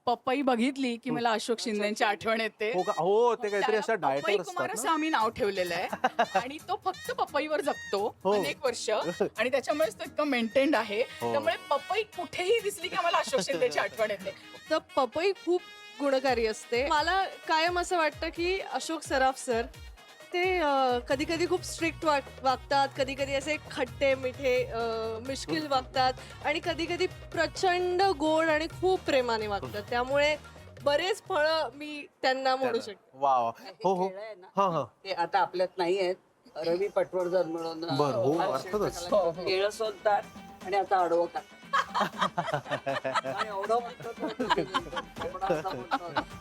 Speaker 3: पपई बघितली की मला अशोक शिंदेची आठवण येते.
Speaker 4: हो का? हो, ते काहीतरी
Speaker 3: त्याला
Speaker 4: अशा
Speaker 3: पपई
Speaker 4: डायटर
Speaker 3: कुमार
Speaker 4: असतात
Speaker 3: असं
Speaker 4: ना?
Speaker 3: आम्ही नाव ठेवलेलं आहे आणि तो फक्त पपईवर जगतो
Speaker 4: हो.
Speaker 3: अनेक वर्ष आणि त्याच्यामुळेच तो इतकं मेंटेन्ड आहे.
Speaker 4: हो.
Speaker 3: त्यामुळे पपई कुठेही दिसली की आम्हाला अशोक शिंदेची आठवण येते.
Speaker 22: तर पपई खूप गुणकारी असते. मला कायम असं वाटतं की अशोक सराफ सर ते कधी कधी खूप स्ट्रिक्ट वागतात, कधी कधी असे खट्टे मिठे मिश्किल वागतात आणि कधी कधी प्रचंड गोड आणि खूप प्रेमाने वागतात. त्यामुळे बरेच फळं मी त्यांना म्हणू शकते.
Speaker 4: वा वा. हो हो. हा हा.
Speaker 20: ते आता आपल्यात नाही आहेत. रवी पटवर्धन म्हणून
Speaker 4: बरं, हो, अर्थातच.
Speaker 20: केळं सोलतात आणि आता अडवं खातात.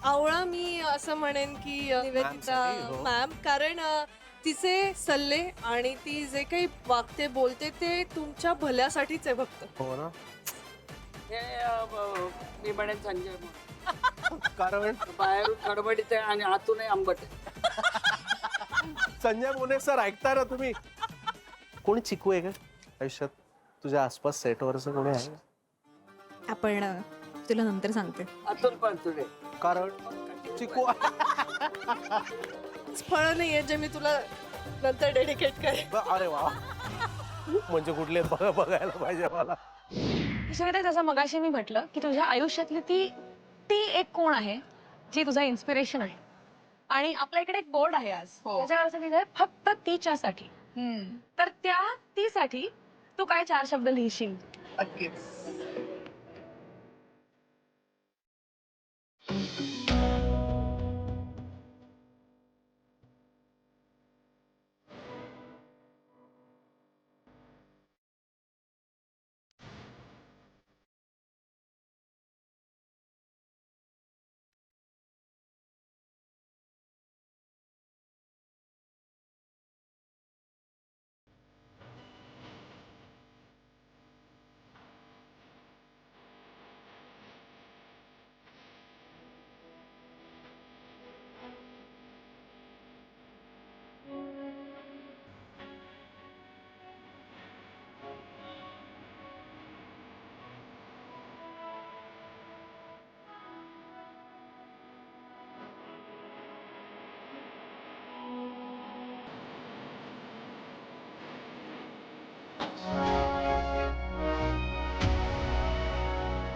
Speaker 22: आवळा मी असं म्हणेन की निवेदिता
Speaker 4: हो.
Speaker 22: मॅम, कारण तिचे सल्ले आणि ती जे काही वागते बोलते ते तुमच्या भल्यासाठीच आहे फक्त.
Speaker 4: हो ना.
Speaker 20: मी म्हणेन संजय म्हणून.
Speaker 4: कारण
Speaker 20: बाहेरून गडबडीत आहे आणि आतूनही आंबट आहे.
Speaker 4: संजय मोने सर ऐकता ना तुम्ही? कोणी चिकू आहे का आयुष्यात तुझ्या आसपास सेटवरचं कोणी आहे?
Speaker 7: आपण तुला नंतर सांगते.
Speaker 20: आतून पण तुझे.
Speaker 4: कारण चिकू
Speaker 22: फळं नाहीये जे मी तुला नंतर डेडिकेट करेन.
Speaker 4: अरे वा. म्हणजे कुठले बघायला पाहिजे मला.
Speaker 3: जसं मगाशी मी म्हटलं की तुझ्या आयुष्यातली ती एक कोण आहे जी तुझा इन्स्पिरेशन आहे आणि आपल्या इकडे एक बोर्ड आहे आज त्याच्यावर लिहिलंय फक्त तिच्यासाठी. तर त्या तीसाठी तू काय 4 शब्द लिहिशील?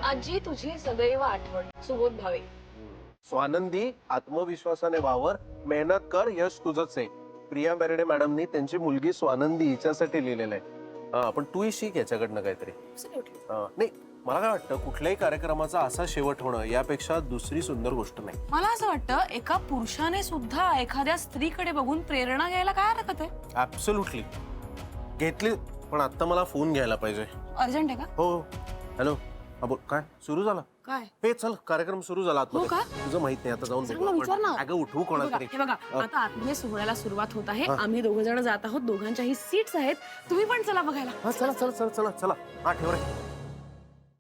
Speaker 3: आजी तुझी सदैव आठवण. सुबोध भावे.
Speaker 4: स्वानंदी आत्मविश्वासाने वावर, मेहनत कर, यश तुझंच आहे. प्रिया बेर्डे मॅडमनी त्यांची मुलगी स्वानंदी हिच्यासाठी लिहिलेलं आहे. पण तूही शिक याच्याकडनं काहीतरी. नाही, मला काय वाटतं कुठल्याही कार्यक्रमाचा असा शेवट होणं यापेक्षा दुसरी सुंदर गोष्ट नाही.
Speaker 3: मला असं वाटतं एका पुरुषाने सुद्धा एखाद्या स्त्रीकडे बघून प्रेरणा घ्यायला काय हरकत आहे?
Speaker 4: ऍब्सोल्युटली घेतली. पण आता मला फोन घ्यायला पाहिजे.
Speaker 3: अर्जंट आहे का?
Speaker 4: हो. हॅलो. बोल. काय सुरू झाला?
Speaker 3: काय?
Speaker 4: हे चल, कार्यक्रम सुरू झाला आतमध्ये.
Speaker 3: हो का?
Speaker 4: तुझं माहित नाही, आता जाऊन बघू
Speaker 3: विचार ना.
Speaker 4: आपण. अगं उठवू कोणातरी.
Speaker 3: हे बघा आता आतमध्ये सोहळ्याला सुरुवात होत आहे.
Speaker 4: हा.
Speaker 3: आम्ही 2 जण जात आहोत. दोघांच्याही सीट्स आहेत. तुम्ही पण चला बघायला.
Speaker 4: हा चला चला चला चला चला. हा ठेव रे.